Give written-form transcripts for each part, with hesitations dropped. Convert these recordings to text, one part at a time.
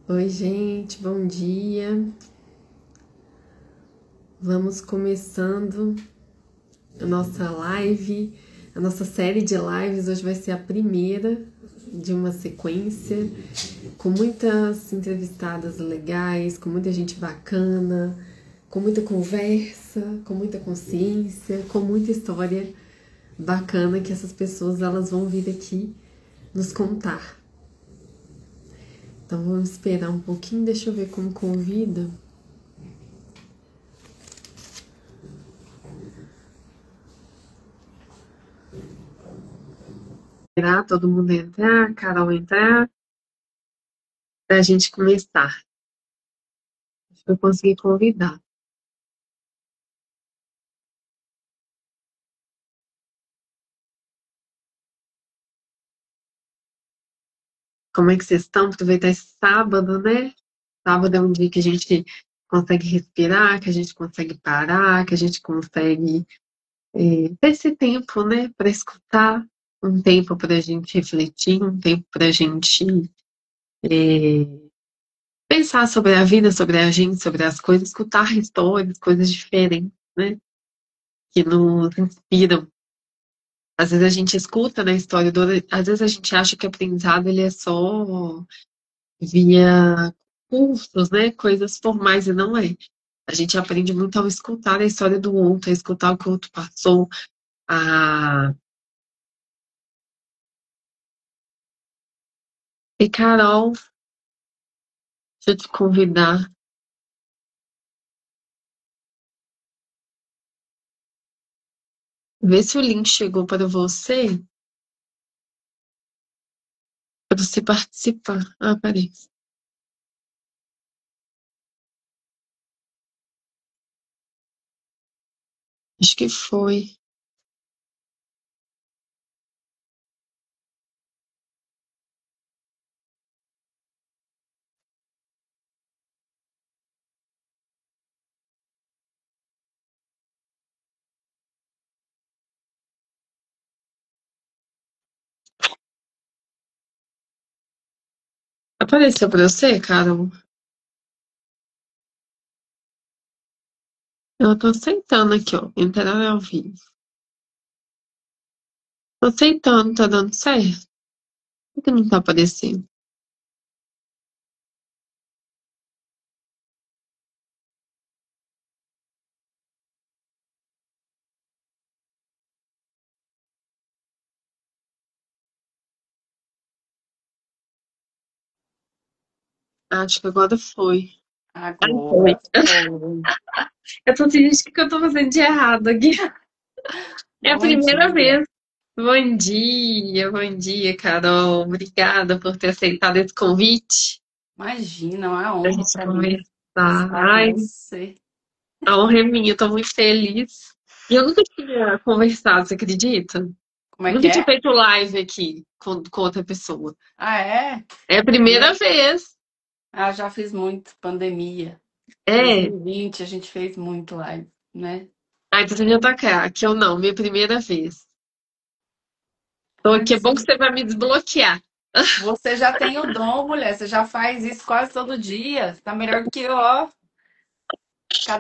Oi, gente, bom dia. Vamos começando a nossa live, a nossa série de lives. Hoje vai ser a primeira de uma sequência, com muitas entrevistadas legais, com muita gente bacana, com muita conversa, com muita consciência, com muita história bacana que essas pessoas elas vão vir aqui nos contar. Então vamos esperar um pouquinho, deixa eu ver como convida. Esperar todo mundo entrar, Carol entrar, para a gente começar. Acho que eu consegui convidar. Como é que vocês estão? Aproveitar esse sábado, né? Sábado é um dia que a gente consegue respirar, que a gente consegue parar, que a gente consegue ter esse tempo, né, para escutar, um tempo para a gente refletir, um tempo para a gente pensar sobre a vida, sobre a gente, sobre as coisas, escutar histórias, coisas diferentes, né, que nos inspiram. Às vezes a gente escuta na história, às vezes a gente acha que o aprendizado ele é só via cursos, né, coisas formais, e não é. A gente aprende muito ao escutar a história do outro, a escutar o que o outro passou, a... E Carol, deixa eu te convidar. Vê se o link chegou para você participar. Ah, peraí. Acho que foi. Apareceu para você, Carol? Eu tô aceitando aqui, ó. Entrar ao vivo. Tô aceitando, tá dando certo? Por que não tá aparecendo? Acho que agora foi. Ai, foi. Agora foi. Eu tô triste, o que eu tô fazendo de errado aqui? É a Bom primeira dia. vez. Bom dia, Carol. Obrigada por ter aceitado esse convite Imagina, é uma pra honra gente para mim conversar. estar com Ai, você. a honra é minha, eu tô muito feliz. E eu nunca tinha conversado, você acredita? Como é que Nunca tinha é? feito live aqui com outra pessoa. Ah, é? É a Primeiro? primeira vez. Ah, já fiz muito, pandemia. É. 2020 a gente fez muito live, né? Ai, então você já tá cá. Aqui eu não, minha primeira vez. Então Ai, aqui é bom que você vai me desbloquear. você já tem o dom, mulher. Você já faz isso quase todo dia. Tá melhor do que eu, ó.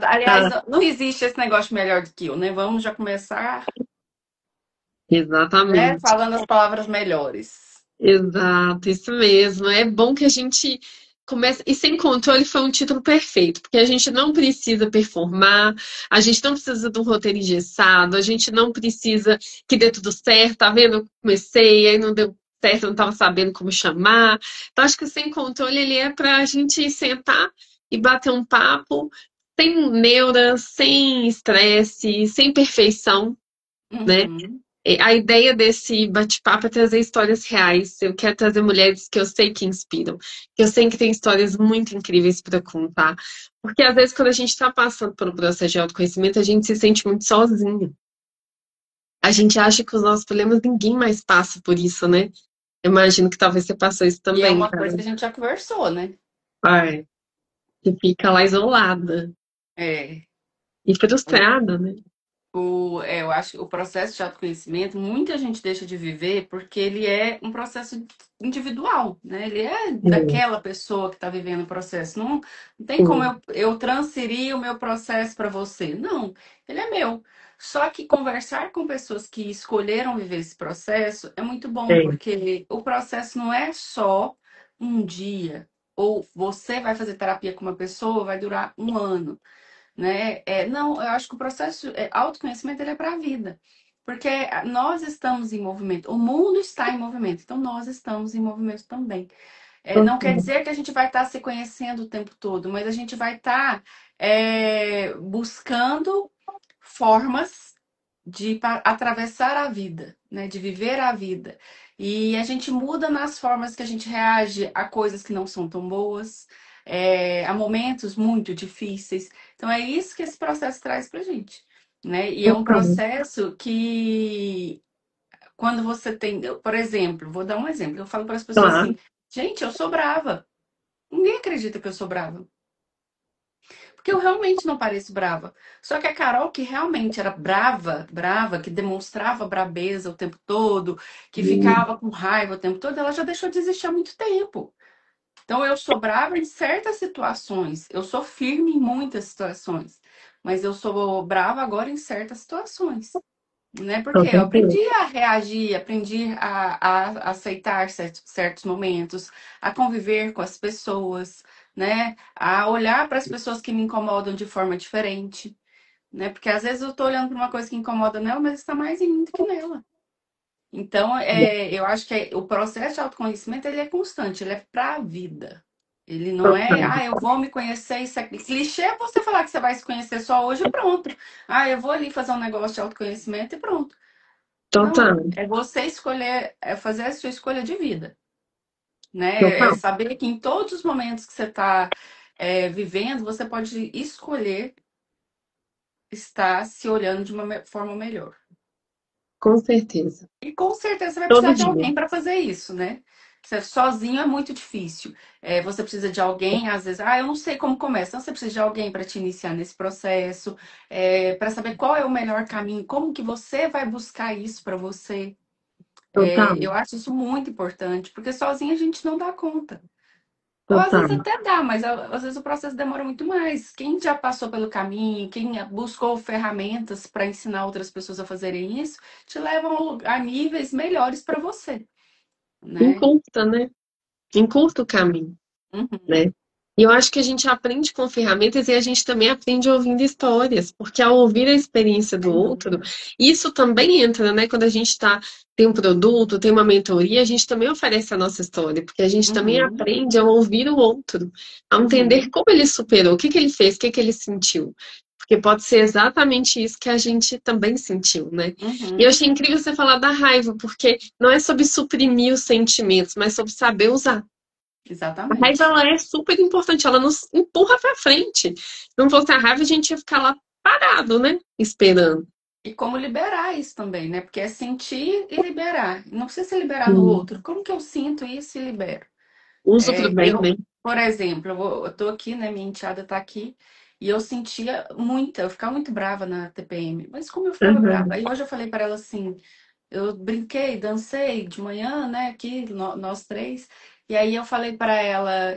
Aliás, Tá, não existe esse negócio de melhor do que eu, né? Vamos já começar, né? exatamente. Falando as palavras melhores. Exato, isso mesmo. É bom que a gente comece. E Sem Controle foi um título perfeito, porque a gente não precisa performar, a gente não precisa de um roteiro engessado, a gente não precisa que dê tudo certo. Tá vendo? Eu comecei, aí não deu certo, eu não estava sabendo como chamar. Então, acho que o Sem Controle ele é para a gente sentar e bater um papo sem neura, sem estresse, sem perfeição, né? Uhum. A ideia desse bate-papo é trazer histórias reais. Eu quero trazer mulheres que eu sei que inspiram, que eu sei que têm histórias muito incríveis para contar. Porque às vezes, quando a gente está passando por um processo de autoconhecimento, a gente se sente muito sozinho. A gente acha que os nossos problemas ninguém mais passa por isso, né? Eu imagino que talvez você passou isso E é também, uma cara. coisa que a gente já conversou, né? Ai, você fica lá isolada É. e frustrada, né? Eu acho que o processo de autoconhecimento, muita gente deixa de viver porque ele é um processo individual, né? Ele é É, daquela pessoa que está vivendo o processo. Não tem como sim, eu transferir o meu processo para você. Não, ele é meu. Só que conversar com pessoas que escolheram viver esse processo é muito bom, é, porque o processo não é só um dia. Ou você vai fazer terapia com uma pessoa, vai durar um ano, né? Não, eu acho que o processo autoconhecimento ele é para a vida, porque nós estamos em movimento, o mundo está em movimento, então nós estamos em movimento também. Não quer total, dizer que a gente vai estar se conhecendo o tempo todo, mas a gente vai estar buscando formas de atravessar a vida, né? De viver a vida. E a gente muda nas formas que a gente reage a coisas que não são tão boas, a momentos muito difíceis. Então é isso que esse processo traz pra gente, né? E é um total. processo que quando você tem, por exemplo, vou dar um exemplo, eu falo para as pessoas Claro, assim, gente, eu sou brava. Ninguém acredita que eu sou brava. Porque eu realmente não pareço brava. Só que a Carol, que realmente era brava, brava, que demonstrava brabeza o tempo todo, que ficava com raiva o tempo todo, ela já deixou de existir há muito tempo. Então eu sou brava em certas situações, eu sou firme em muitas situações, mas eu sou brava agora em certas situações. Né? Porque com eu aprendi certeza. a reagir, aprendi a aceitar certos momentos, a conviver com as pessoas, né? A olhar para as pessoas que me incomodam de forma diferente, né? Porque às vezes eu tô olhando para uma coisa que incomoda nela, mas está mais em mim do que nela. Então, eu acho que o processo de autoconhecimento ele é constante, ele é para a vida. Ele não é, Total, eu vou me conhecer, isso aqui. Clichê é você falar que você vai se conhecer só hoje e pronto. Eu vou ali fazer um negócio de autoconhecimento e pronto. Não, total, é você escolher, é fazer a sua escolha de vida, né? É total. saber que em todos os momentos que você está vivendo, você pode escolher estar se olhando de uma forma melhor. Com certeza. E com certeza você vai Todo precisar de dia. alguém para fazer isso, né? Você sozinho é muito difícil. Você precisa de alguém, às vezes, eu não sei como começa. Então, você precisa de alguém para te iniciar nesse processo, para saber qual é o melhor caminho, como que você vai buscar isso para você. Total, Eu acho isso muito importante, porque sozinho a gente não dá conta. Ou às vezes total. até dá, mas às vezes o processo demora muito mais. Quem já passou pelo caminho, quem buscou ferramentas para ensinar outras pessoas a fazerem isso, te levam a níveis melhores para você, né? Encurta, né? Encurta o caminho, Uhum, né? E eu acho que a gente aprende com ferramentas e a gente também aprende ouvindo histórias, porque ao ouvir a experiência do sem outro, dúvida. isso também entra, né? Quando a gente tem um produto, tem uma mentoria, a gente também oferece a nossa história, porque a gente também Uhum, aprende a ouvir o outro, a entender uhum, como ele superou, o que que ele fez, o que que ele sentiu. Porque pode ser exatamente isso que a gente também sentiu, né? E eu uhum, achei incrível você falar da raiva, porque não é sobre suprimir os sentimentos, mas sobre saber usar. A raiva exatamente. ela é super importante, ela nos empurra pra frente. Se não fosse a raiva, a gente ia ficar lá parado, né? Esperando. E como liberar isso também, né? Porque é sentir e liberar. Não precisa se liberar no Hum. outro. Como que eu sinto isso e libero? Uso pro bem, Eu, né? por exemplo, eu tô aqui, né? Minha enteada tá aqui, e eu sentia muita, eu ficava muito brava na TPM. Mas como eu ficava brava? Uhum. Aí hoje eu falei para ela assim: eu brinquei, dancei de manhã, né? Aqui, nós três. E aí eu falei para ela: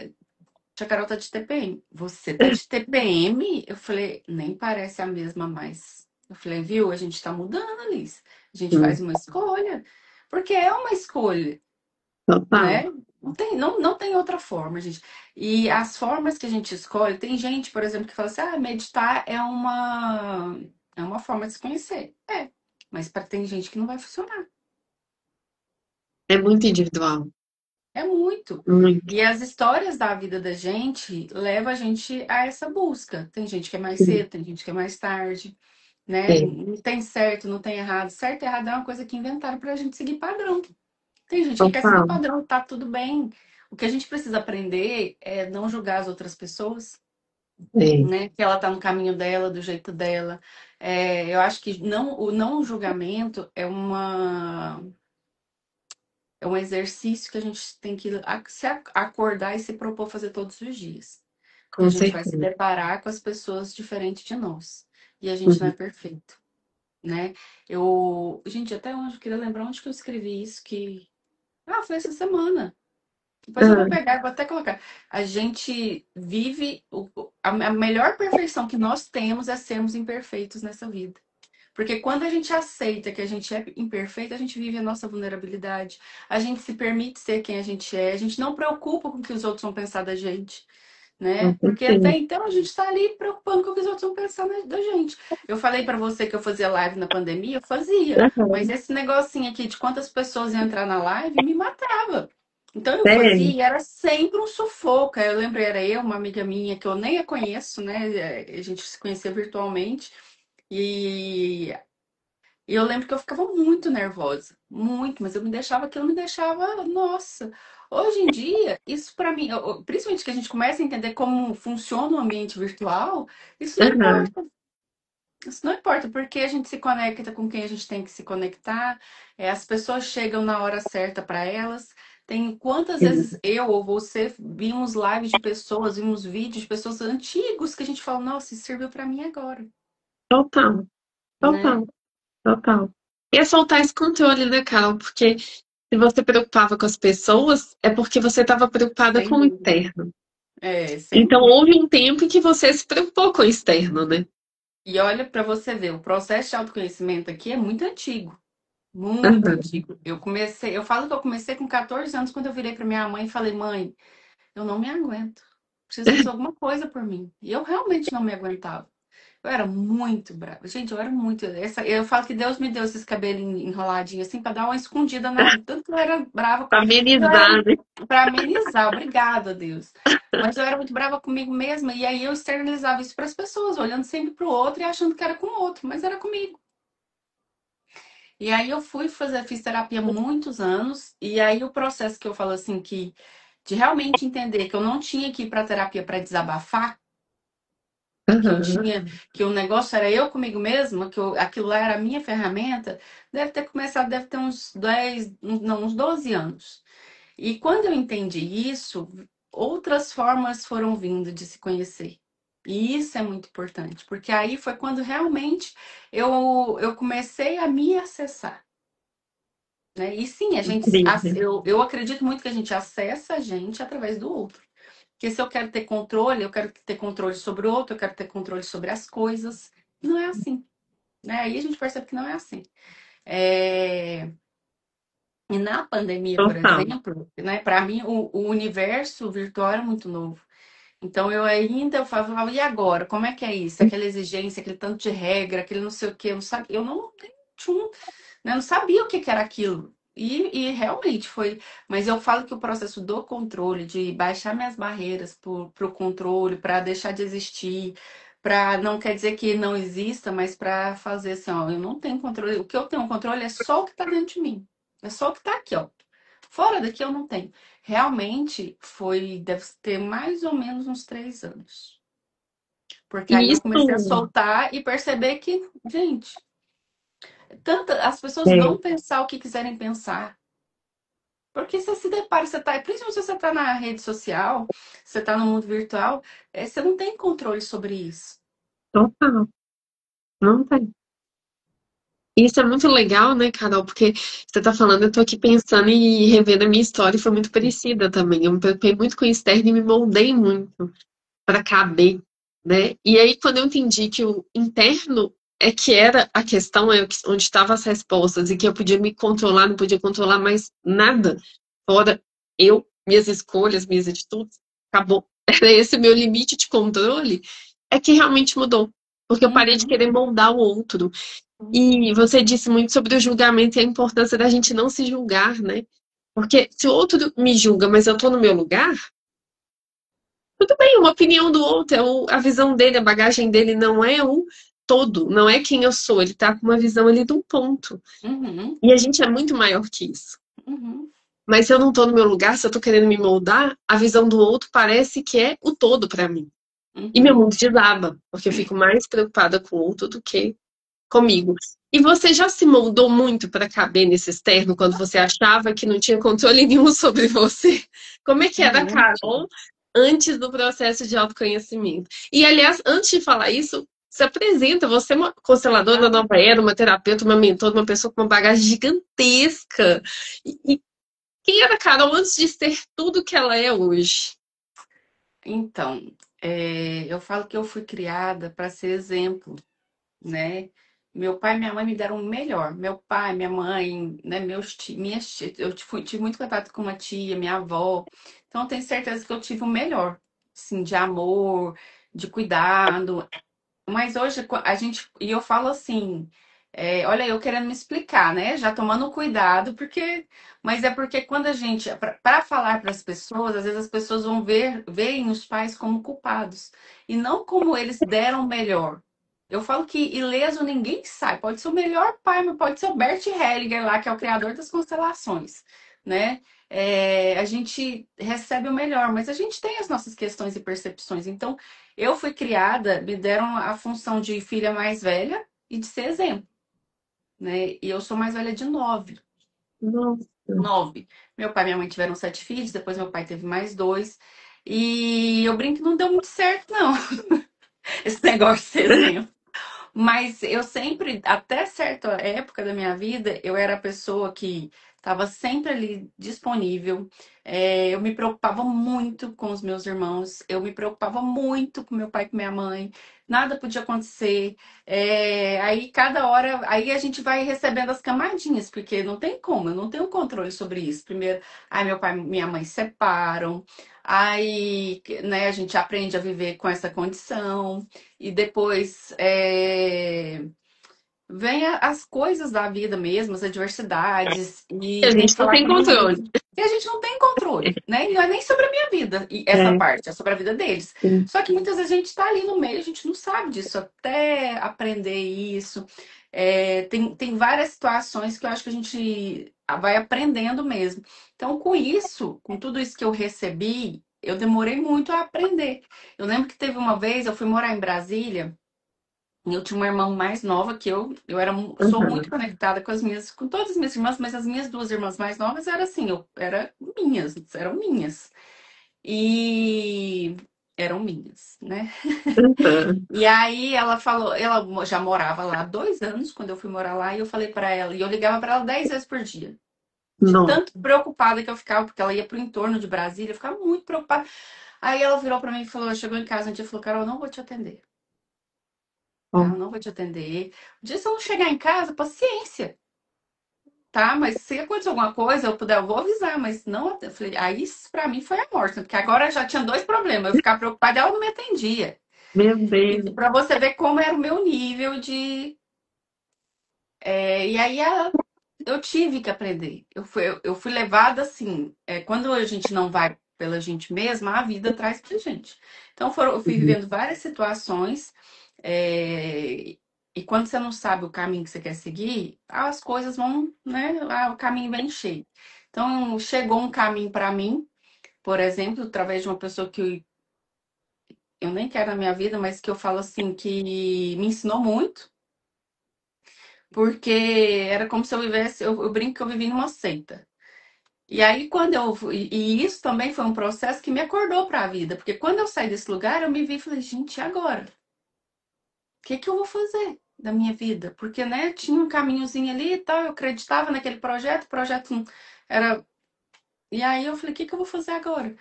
Tia Carol tá de TPM. Você tá de TPM? Eu falei: nem parece a mesma mais. Eu falei: viu? A gente tá mudando, Alice. A gente faz Hum. uma escolha. Porque é uma escolha, Total. né? Não tem outra forma, gente. E as formas que a gente escolhe, tem gente, por exemplo, que fala assim: meditar é uma forma de se conhecer. Mas tem gente que não vai funcionar. É muito individual. É muito. Muito. E as histórias da vida da gente levam a gente a essa busca. Tem gente que é mais Sim. cedo, tem gente que é mais tarde, né? É. Não tem certo, não tem errado. Certo e errado é uma coisa que inventaram pra gente seguir padrão. Tem gente que quer seguir Total. padrão, tá tudo bem. O que a gente precisa aprender é não julgar as outras pessoas, É. né? Que ela tá no caminho dela, do jeito dela. Eu acho que o não julgamento é um exercício que a gente tem que se acordar e se propor fazer todos os dias. Porque a Com gente vai se certeza. deparar com as pessoas diferentes de nós. E a gente não é Uhum. perfeito. né? Gente, até onde eu queria lembrar onde que eu escrevi isso que foi essa semana. Depois eu vou Aham, pegar, vou até colocar. A gente vive a melhor perfeição que nós temos é sermos imperfeitos nessa vida. Porque quando a gente aceita que a gente é imperfeito, a gente vive a nossa vulnerabilidade. A gente se permite ser quem a gente é. A gente não preocupa com o que os outros vão pensar da gente, com né? Porque até certeza. então a gente está ali preocupando com o que os outros vão pensar da gente. Eu falei para você que eu fazia live na pandemia, eu fazia. Mas Aham, esse negocinho aqui de quantas pessoas iam entrar na live me matava. Então eu fazia sério. e era sempre um sufoco. Aí eu lembrei, era eu, uma amiga minha que eu nem a conheço, né? A gente se conhecia virtualmente. E e eu lembro que eu ficava muito nervosa, muito, mas eu me deixava, aquilo me deixava, nossa. Hoje em dia, isso pra mim, principalmente que a gente começa a entender como funciona o ambiente virtual, isso não Aham, importa. Isso não importa, porque a gente se conecta com quem a gente tem que se conectar, as pessoas chegam na hora certa para elas. Tem quantas vezes sim. eu ou você vimos lives de pessoas, vimos vídeos de pessoas antigos que a gente fala, nossa, isso serviu para mim agora, Total, né? total, total. E é soltar esse controle, né, Carol? Porque se você preocupava com as pessoas, é porque você estava preocupada Sem com o dúvida. interno. Sem Então, dúvida. houve um tempo em que você se preocupou com o externo, né? E olha para você ver, o processo de autoconhecimento aqui é muito antigo, muito Aham. antigo. Eu falo que eu comecei com 14 anos quando eu virei para minha mãe e falei: "Mãe, eu não me aguento. Preciso fazer alguma coisa por mim". E eu realmente não me aguentava. Eu era muito brava. Gente, eu era muito. Eu falo que Deus me deu esses cabelos enroladinhos assim para dar uma escondida na. Tanto que eu era brava. Pra Mas eu era amenizar, né? para amenizar, obrigada, Deus. Mas eu era muito brava comigo mesma. E aí eu externalizava isso para as pessoas, olhando sempre para o outro e achando que era com o outro, mas era comigo. E aí eu fiz terapia há muitos anos. E aí o processo que eu falo assim, que de realmente entender que eu não tinha que ir para terapia para desabafar que eu Aham. tinha, que o negócio era eu comigo mesma, aquilo lá era a minha ferramenta, deve ter começado, deve ter uns 10 não, uns 12 anos. E quando eu entendi isso, outras formas foram vindo de se conhecer. E isso é muito importante, porque aí foi quando realmente eu comecei a me acessar, né? E sim, Incrível. eu acredito muito que a gente acessa a gente através do outro. Porque se eu quero ter controle, eu quero ter controle sobre o outro, eu quero ter controle sobre as coisas. Não é assim, né? Aí a gente percebe que não é assim. É, E na pandemia, por Total. exemplo, né, para mim o universo virtual era muito novo. Então eu falava, e agora? Como é que é isso? Aquela exigência, aquele tanto de regra, aquele não sei o quê, eu não sabia, eu não, tchum, né, eu não sabia o que que era aquilo. E realmente foi. Mas eu falo que o processo do controle, de baixar minhas barreiras para o controle, para deixar de existir, para não quer dizer que não exista, mas para fazer assim, ó, eu não tenho controle. O que eu tenho controle é só o que está dentro de mim. É só o que está aqui, ó. Fora daqui eu não tenho. Realmente deve ter mais ou menos uns 3 anos. Porque aí E eu isso comecei a soltar e perceber que, gente, as pessoas é vão pensar o que quiserem pensar. Porque você se depara, principalmente se você está na rede social, você está no mundo virtual, você não tem controle sobre isso. total. Não tem. Isso é muito legal, né, Carol? Porque você tá falando, eu tô aqui pensando e revendo a minha história, e foi muito parecida também. Eu me preocupei muito com o externo e me moldei muito para caber, né? E aí, quando eu entendi que o interno é que era a questão, onde estavam as respostas, e que eu podia me controlar, não podia controlar mais nada, fora eu, minhas escolhas, minhas atitudes, acabou. Era esse o meu limite de controle, é que realmente mudou. Porque eu parei de Uhum, querer moldar o outro. E você disse muito sobre o julgamento e a importância da gente não se julgar, né? Porque se o outro me julga, mas eu tô no meu lugar, tudo bem, uma opinião do outro, a visão dele, a bagagem dele não é o todo, não é quem eu sou, ele tá com uma visão ali de um ponto. uhum, E a gente é muito maior que isso. uhum, Mas se eu não tô no meu lugar, se eu tô querendo me moldar, a visão do outro parece que é o todo pra mim. E meu uhum. mundo desaba, porque eu fico mais preocupada com o outro do que comigo. E você já se moldou muito para caber nesse externo quando você achava que não tinha controle nenhum sobre você? Como é que era a Muito. Carol antes do processo de autoconhecimento? E, aliás, antes de falar isso, se apresenta, você é uma consteladora da nova era, uma terapeuta, uma mentora, uma pessoa com uma bagagem gigantesca. E quem era a Carol antes de ser tudo que ela é hoje? Então, eu falo que eu fui criada para ser exemplo, né? Meu pai e minha mãe me deram o melhor. Meu pai, minha mãe, né, minhas tias, tive muito contato com uma tia, minha avó. Então, eu tenho certeza que eu tive o melhor, assim, de amor, de cuidado. Mas hoje a gente, e eu falo assim, olha, eu querendo me explicar, né? Já tomando cuidado, mas é porque quando a gente, para falar para as pessoas, às vezes as pessoas vão veem os pais como culpados e não como eles deram o melhor. Eu falo que ileso ninguém sai. Pode ser o melhor pai, mas pode ser o Bert Hellinger lá, que é o criador das constelações, né? A gente recebe o melhor, mas a gente tem as nossas questões e percepções. Então, eu fui criada, me deram a função de filha mais velha e de ser exemplo, né? E eu sou mais velha de nove. Nossa. Nove. Meu pai e minha mãe tiveram sete filhos, depois meu pai teve mais dois. E eu brinco que não deu muito certo, não, esse negócio de ser exemplo. Mas eu sempre, até certa época da minha vida, eu era a pessoa que estava sempre ali disponível. Eu me preocupava muito com os meus irmãos, eu me preocupava muito com meu pai e com minha mãe. Nada podia acontecer. Aí cada hora, aí a gente vai recebendo as camadinhas, porque não tem como, eu não tenho controle sobre isso. Primeiro, aí meu pai e minha mãe se separam. Aí, né, a gente aprende a viver com essa condição. E depois vem as coisas da vida mesmo, as adversidades, A e tem gente que não falar tem com a mãe. controle. E a gente não tem controle, né? E não é nem sobre a minha vida, e essa É, parte, é sobre a vida deles. sim. Só que muitas vezes a gente está ali no meio, a gente não sabe disso, até aprender isso. Tem várias situações que eu acho que a gente vai aprendendo mesmo. Então, com isso, com tudo isso que eu recebi, eu demorei muito a aprender. Eu lembro que teve uma vez, eu fui morar em Brasília. Eu tinha uma irmã mais nova que eu era, sou muito Uhum. conectada com todas as minhas irmãs, mas as minhas duas irmãs mais novas eram assim, eram minhas. E eram minhas, né? Uhum. E aí ela falou, ela já morava lá há 2 anos quando eu fui morar lá, e eu falei pra ela, e eu ligava pra ela 10 vezes por dia. De Não. tanto preocupada que eu ficava, porque ela ia pro entorno de Brasília, eu ficava muito preocupada. Aí ela virou pra mim e falou, chegou em casa um dia e falou, Carol, eu não vou te atender. Tá? Eu não vou te atender. Um dia, se eu não chegar em casa, paciência, tá? Mas se acontecer alguma coisa, eu vou avisar, mas não. Eu falei, aí isso pra mim foi a morte, né? Porque agora já tinha dois problemas. Eu ficar preocupada, ela não me atendia. Meu E Deus. pra você ver como era o meu nível de. E aí eu tive que aprender. Eu fui levada assim. Quando a gente não vai pela gente mesma, a vida traz pra gente. Então eu fui Uhum. vivendo várias situações. É, e quando você não sabe o caminho que você quer seguir, as coisas vão, né? O caminho vem cheio. Então, chegou um caminho para mim, por exemplo, através de uma pessoa que eu nem quero na minha vida, mas que eu falo assim, que me ensinou muito, porque era como se eu vivesse, eu brinco que eu vivi numa seita. E aí, e isso também foi um processo que me acordou para a vida, porque quando eu saí desse lugar, eu me vi e falei, gente, e agora? Que eu vou fazer da minha vida? Porque, né, tinha um caminhozinho ali e tal, eu acreditava naquele projeto, o projeto não era. E aí eu falei, o que eu vou fazer agora?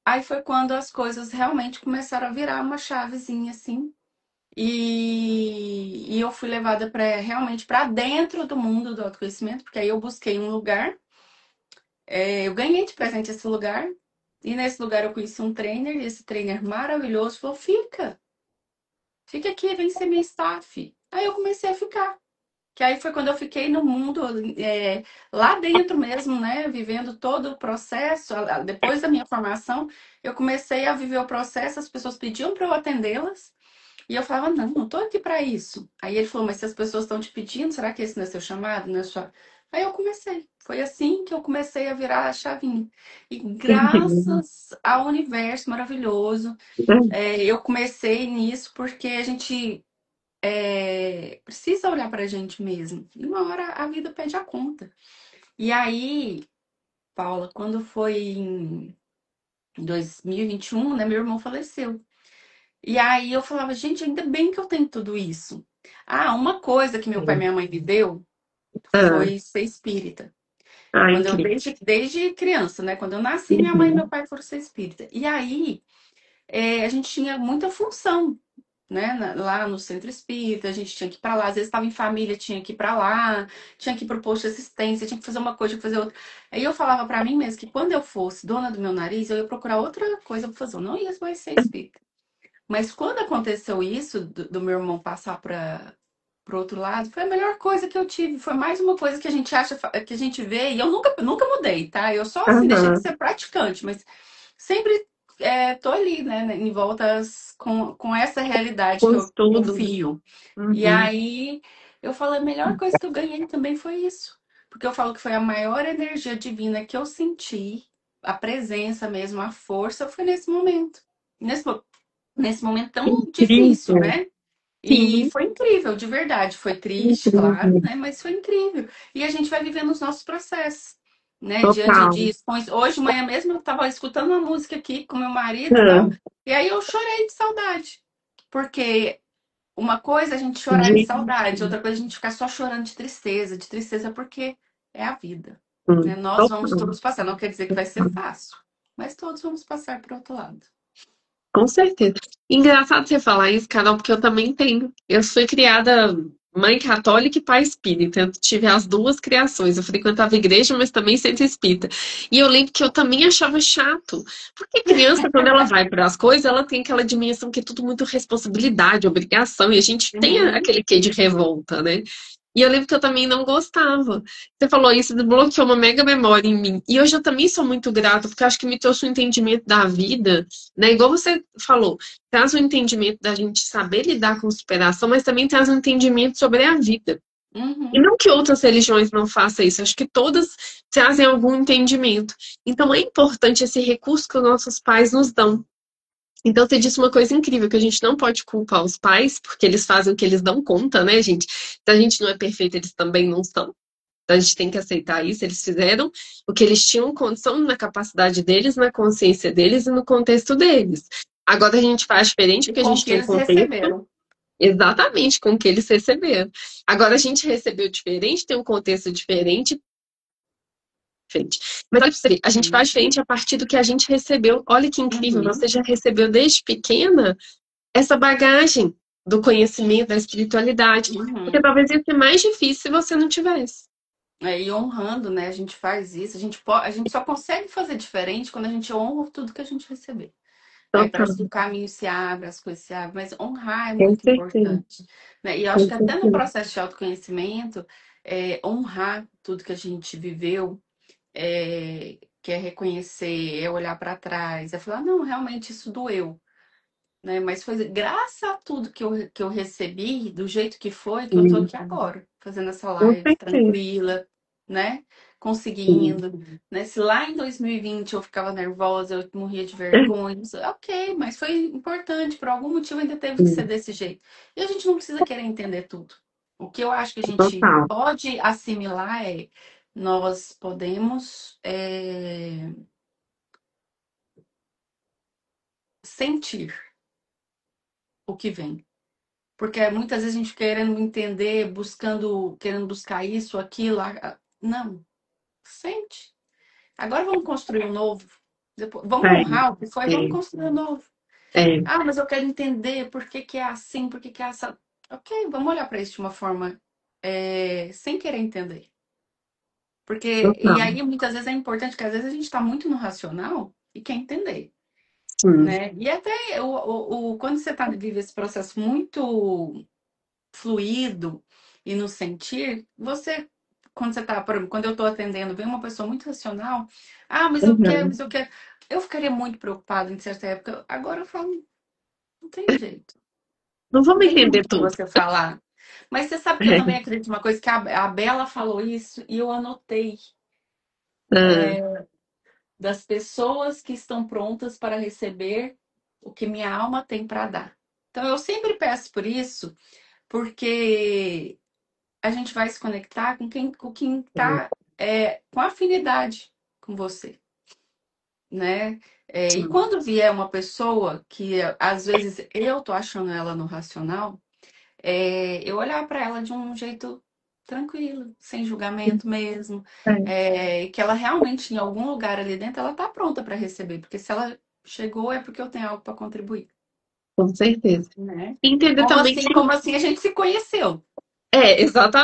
Aí foi quando as coisas realmente começaram a virar uma chavezinha assim. E eu fui levada para realmente para dentro do mundo do autoconhecimento, porque aí eu busquei um lugar, eu ganhei de presente esse lugar, e nesse lugar eu conheci um trainer, e esse trainer maravilhoso falou: fica aqui, vem ser minha staff. Aí eu comecei a ficar. Que aí foi quando eu fiquei no mundo, lá dentro mesmo, né? Vivendo todo o processo. Depois da minha formação, eu comecei a viver o processo, as pessoas pediam para eu atendê-las. E eu falava, não, não tô aqui para isso. Aí ele falou, mas se as pessoas estão te pedindo, será que esse não é seu chamado? Não é sua... Aí eu comecei. Foi assim que eu comecei a virar a chavinha. E Incrível. graças ao universo maravilhoso, eu comecei nisso porque a gente precisa olhar pra gente mesmo. E uma hora a vida pede a conta. E aí, Paula, quando foi em 2021, né, meu irmão faleceu. E aí eu falava, gente, ainda bem que eu tenho tudo isso. Ah, uma coisa que meu pai e minha mãe me deu Ah, foi ser espírita. ah, Quando eu, incrível. desde criança, né? Quando eu nasci, minha mãe e meu Uhum. pai foram ser espírita. E aí, a gente tinha muita função, né? Lá no centro espírita, a gente tinha que ir pra lá. Às vezes estava em família, tinha que ir pra lá, tinha que ir pro posto de assistência, tinha que fazer uma coisa, tinha que fazer outra. Aí eu falava pra mim mesmo que quando eu fosse dona do meu nariz, eu ia procurar outra coisa pra fazer. Eu não ia mais ser espírita. Mas quando aconteceu isso, do meu irmão passar para pro outro lado, foi a melhor coisa que eu tive. Foi mais uma coisa que a gente acha, que a gente vê, e eu nunca mudei, tá? Eu só assim deixei de Aham. ser praticante, mas sempre tô ali, né, em voltas com essa realidade Com que eu estudo. confio. E Uhum. aí eu falo, a melhor coisa que eu ganhei também foi isso. Porque eu falo que foi a maior energia divina que eu senti, a presença mesmo, a força, foi nesse momento. Nesse momento tão difícil, Incrível. né? E Sim, foi incrível, de verdade. Foi triste, claro, incrível. né? Mas foi incrível. E a gente vai vivendo os nossos processos, né? Diante Total. disso. Hoje de manhã mesmo eu estava escutando uma música aqui com meu marido e tal. Ah, E aí eu chorei de saudade. Porque uma coisa é a gente chorar de gente, saudade, outra coisa é a gente ficar só chorando de tristeza porque é a vida, né? Nós vamos total. todos passar. Não quer dizer que vai ser fácil, mas todos vamos passar para outro lado. Com certeza. Engraçado você falar isso, Carol, porque eu também tenho. Eu fui criada mãe católica e pai espírita. Eu tive as duas criações. Eu frequentava igreja, mas também centro espírita. E eu lembro que eu também achava chato. Porque criança, quando ela vai para as coisas, ela tem aquela dimensão que é tudo muito responsabilidade, obrigação. E a gente tem Uhum. aquele quê de revolta, né? E eu lembro que eu também não gostava. Você falou isso, desbloqueou uma mega memória em mim. E hoje eu também sou muito grata, porque eu acho que me trouxe um entendimento da vida, né? Igual você falou, traz um entendimento da gente saber lidar com superação, mas também traz um entendimento sobre a vida. E Uhum. não que outras religiões não façam isso, acho que todas trazem algum entendimento. Então é importante esse recurso que os nossos pais nos dão. Então você disse uma coisa incrível, que a gente não pode culpar os pais, porque eles fazem o que eles dão conta, né, gente? Se a gente não é perfeito, eles também não são. Então a gente tem que aceitar isso. Eles fizeram o que eles tinham condição na capacidade deles, na consciência deles e no contexto deles. Agora a gente faz diferente E porque a com gente que tem um eles contexto receberam. exatamente com o que eles receberam. Agora a gente recebeu diferente, tem um contexto diferente. Diferente. Mas olha pra você ver, a gente faz Uhum. diferente a partir do que a gente recebeu. Olha que incrível, Uhum. você já recebeu desde pequena essa bagagem do conhecimento, da espiritualidade. Porque Uhum. talvez ia ser mais difícil se você não tivesse. E honrando, né? A gente faz isso. A gente só consegue fazer diferente quando a gente honra tudo que a gente receber. Aí Total, parece que o caminho se abre, as coisas se abrem, mas honrar é com muito certeza, importante, né? E eu acho com que até no certeza. processo de autoconhecimento, honrar tudo que a gente viveu, que é reconhecer, é olhar para trás, é falar, não, realmente isso doeu. Né? Mas foi graças a tudo que eu recebi, do jeito que foi, que eu tô Sim, aqui agora, fazendo essa com live, certeza. tranquila, né? Sim. Conseguindo, né? Se lá em 2020 eu ficava nervosa, eu morria de vergonha, ok, mas foi importante, por algum motivo ainda teve que ser Sim, desse jeito. E a gente não precisa querer entender tudo. O que eu acho que a gente total. pode assimilar é nós podemos sentir o que vem. Porque muitas vezes a gente querendo entender, querendo buscar isso, aquilo. Não, sente. Agora vamos construir um novo. Vamos honrar o que foi, vamos É, construir um novo. é, Ah, mas eu quero entender por que que é assim, por que que é essa. Ok, vamos olhar para isso de uma forma sem querer entender. E total. aí muitas vezes é importante que às vezes a gente está muito no racional e quer entender, Sim. né? E até quando você vive esse processo muito fluido e no sentir, quando você tá, por exemplo, quando eu tô atendendo, vem uma pessoa muito racional, ah, mas eu quero, mas Uhum. eu quero. Eu ficaria muito preocupada em certa época. Agora eu falo, não tem jeito. Não Não vamos tem entender muito o que tudo. você falar. Mas você sabe que eu também acredito em uma coisa que a Bela falou isso e eu anotei Ah, das pessoas que estão prontas para receber o que minha alma tem para dar. Então eu sempre peço por isso, porque a gente vai se conectar com quem tá com afinidade com você, né? E Sim, quando vier uma pessoa que às vezes eu tô achando ela no racional, eu olhar para ela de um jeito tranquilo, sem julgamento mesmo, é, que ela realmente em algum lugar ali dentro ela tá pronta para receber, porque se ela chegou é porque eu tenho algo para contribuir, com certeza. né? E entender também que Como assim a gente se conheceu,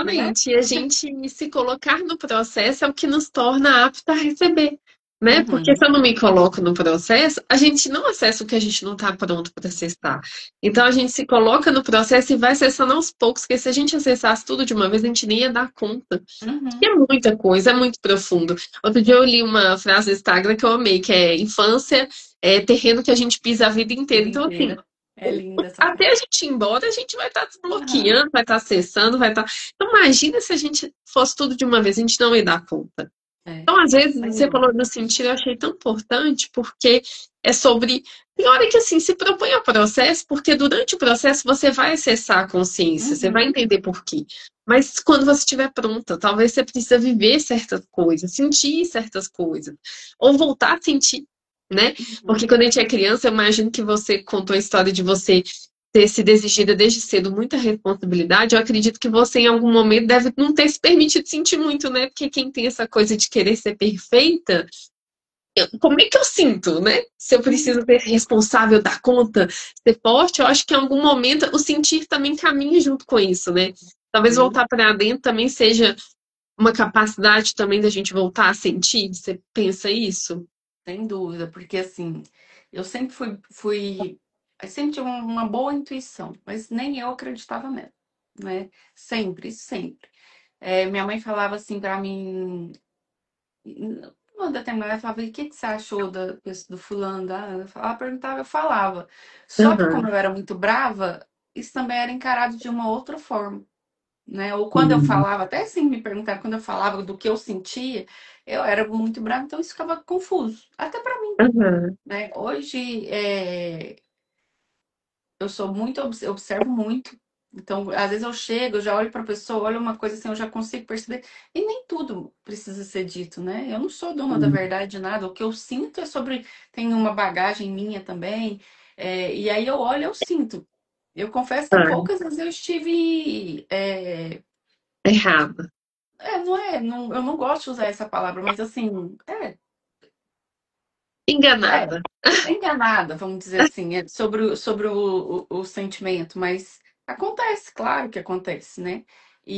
né? exatamente. E a gente se colocar no processo é o que nos torna apta a receber, né? Porque se Uhum, eu não me coloco no processo, a gente não acessa o que a gente não está pronto para acessar. Então a gente se coloca no processo e vai acessando aos poucos, porque se a gente acessasse tudo de uma vez, a gente nem ia dar conta. E uhum. é muita coisa, é muito profundo. Outro dia eu li uma frase do Instagram que eu amei, que é infância é terreno que a gente pisa a vida inteira. Vida Então, assim, inteira. É linda essa até frase. a gente ir embora, a gente vai estar Aham, desbloqueando, vai estar acessando, vai estar. Então, imagina se a gente fosse tudo de uma vez, a gente não ia dar conta. é, Então, às vezes, sem você falou dúvida. do sentir, eu achei tão importante, porque é sobre. Tem hora que, assim, se propõe ao processo, porque durante o processo você vai acessar a consciência, você vai Uhum, entender por quê. Mas quando você estiver pronta, talvez você precisa viver certas coisas, sentir certas coisas, ou voltar a sentir, né? Porque uhum. quando a gente é criança, eu imagino que você contou a história de você ter se exigida desde cedo muita responsabilidade, eu acredito que você em algum momento deve não ter se permitido sentir muito, né? Porque quem tem essa coisa de querer ser perfeita, como é que eu sinto, né? Se eu preciso ser responsável, dar conta, ser forte, eu acho que em algum momento o sentir também caminha junto com isso, né? Talvez Sim, voltar para dentro também seja uma capacidade também da gente voltar a sentir. Você pensa isso? sem dúvida, porque assim, eu sempre eu sempre tive uma boa intuição, mas nem eu acreditava nela, né? Sempre, sempre. Minha mãe falava assim pra mim, numa determinada, ela falava, e o que que você achou do fulano? Ela perguntava, eu falava. Só que como Aham. eu era muito brava, isso também era encarado de uma outra forma. Né? Ou quando eu Sim. falava, até assim me perguntaram quando eu falava do que eu sentia, eu era muito brava, então isso ficava confuso, até para mim, Aham. né? Hoje eu sou muito, eu observo muito. Então, às vezes eu chego, eu já olho para a pessoa, olho uma coisa assim, eu já consigo perceber. E nem tudo precisa ser dito, né? Eu não sou dona da Sim. verdade de nada. O que eu sinto é sobre. Tem uma bagagem minha também. E aí eu olho, eu sinto. Eu confesso que Ah, poucas vezes eu estive errado. não é, não, eu não gosto de usar essa palavra, mas assim, é, Enganada. enganada, vamos dizer assim, sobre o sentimento, mas acontece, claro que acontece, né?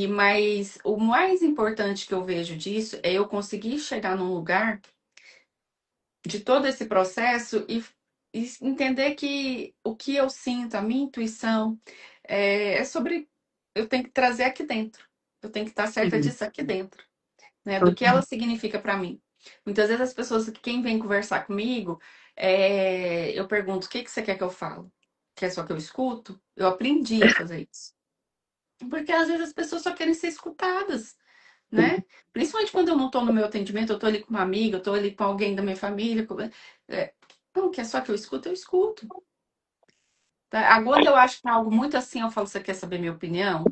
Mas o mais importante que eu vejo disso é eu conseguir chegar num lugar de todo esse processo e entender que o que eu sinto, a minha intuição, é sobre eu tenho que trazer aqui dentro. Eu tenho que estar certa Sim. disso aqui dentro. Né, do que ela significa para mim. Muitas vezes as pessoas, quem vem conversar comigo, eu pergunto, o que que você quer que eu falo? Quer só que eu escuto? Eu aprendi a fazer isso. Porque às vezes as pessoas só querem ser escutadas, né? Principalmente quando eu não estou no meu atendimento, eu estou ali com uma amiga, eu estou ali com alguém da minha família. Não, quer só que eu escuto? Eu escuto. Tá? Agora eu acho que é algo muito assim, eu falo, você quer saber minha opinião?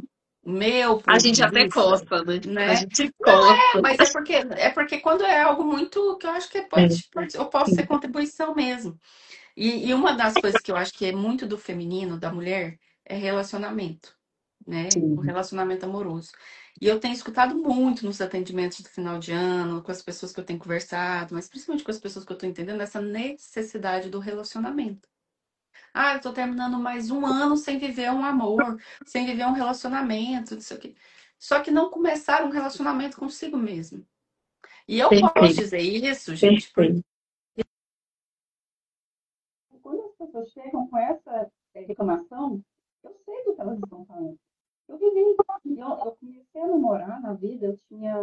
Meu A ponto gente de até vista, costa, né? A né? gente costa. Mas é porque quando é algo muito que eu acho que É, eu posso ser sim, contribuição mesmo. E uma das coisas que eu acho que é muito do feminino, da mulher, é relacionamento, né? O sim. relacionamento amoroso. E eu tenho escutado muito nos atendimentos do final de ano, com as pessoas que eu tenho conversado, mas principalmente com as pessoas que eu estou entendendo, essa necessidade do relacionamento. Eu tô terminando mais um ano sem viver um amor, sem viver um relacionamento, não sei o quê. Só que não começaram um relacionamento consigo mesmo. E eu posso Perfeito, dizer isso, gente, porque perfeito. quando as pessoas chegam com essa reclamação, eu sei do que elas estão falando. Eu vivi. Eu comecei a namorar na vida, eu tinha,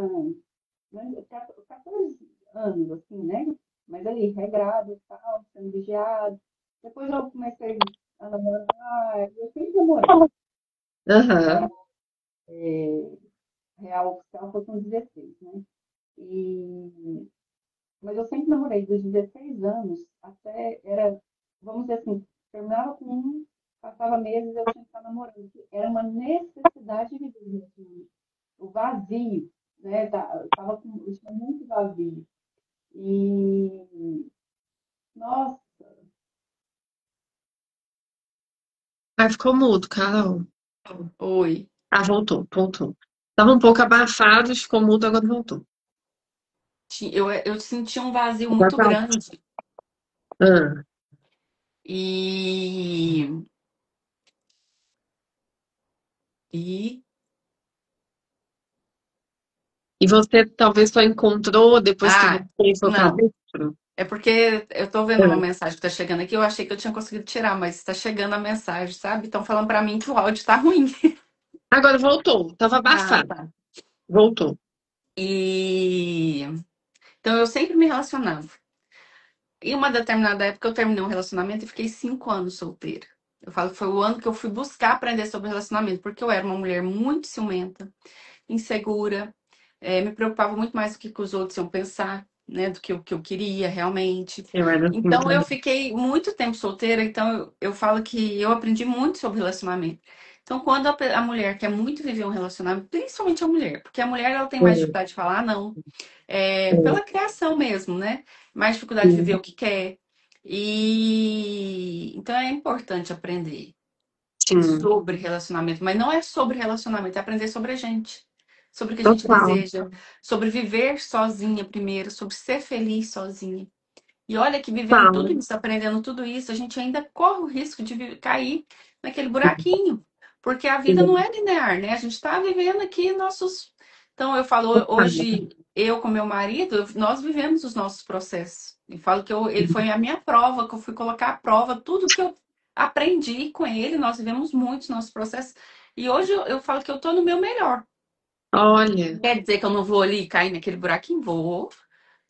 né, 14 anos, assim, né? Mas ali, regrado e tal, sendo vigiado. Depois eu comecei a namorar, eu sempre namorei, né? Aham, Real oficial foi com 16, né? E Mas eu sempre namorei dos 16 anos até era, vamos dizer assim, terminava com um, passava meses eu tinha que estar namorando. Era uma necessidade de viver esse relacionamento. O vazio, né? Eu tinha muito vazio. E Nossa. Aí ficou mudo, Carol. Oi. Ah, voltou, voltou. Tava um pouco abafado, ficou mudo, agora voltou. Eu senti um vazio Agora muito tá. grande. Ah. E, e E você talvez só encontrou depois que ah, você foi pra não. dentro? É porque eu tô vendo uma Ah. mensagem que tá chegando aqui, eu achei que eu tinha conseguido tirar, mas tá chegando a mensagem, sabe? Estão falando pra mim que o áudio tá ruim. Agora voltou, tava Ah, abafado. tá. Voltou. E então eu sempre me relacionava. Em uma determinada época eu terminei um relacionamento e fiquei 5 anos solteira. Eu falo que foi o ano que eu fui buscar aprender sobre relacionamento, porque eu era uma mulher muito ciumenta, insegura, me preocupava muito mais do que os outros iam pensar, né, do que o que eu queria realmente. Eu era assim Então eu também. fiquei muito tempo solteira, então eu falo que eu aprendi muito sobre relacionamento. Então, quando a mulher quer muito viver um relacionamento, principalmente a mulher, porque a mulher ela tem mais É, dificuldade de falar "Ah, não, é, pela criação mesmo, né? Mais dificuldade de viver sim, o que quer. E então é importante aprender sim, sobre relacionamento, mas não é sobre relacionamento, é aprender sobre a gente, sobre o que a gente total. deseja, sobre viver sozinha primeiro, sobre ser feliz sozinha. E olha que vivendo tudo Total. isso, aprendendo tudo isso, a gente ainda corre o risco de cair naquele buraquinho, porque a vida não é linear, né? A gente está vivendo aqui nossos. Então, eu falo, hoje, eu com meu marido, nós vivemos os nossos processos. E falo que ele foi a minha prova, que eu fui colocar à prova tudo que eu aprendi com ele, nós vivemos muitos nossos processos. E hoje eu falo que eu tô no meu melhor. Olha, Quer dizer que eu não vou ali cair naquele buraquinho? Vou,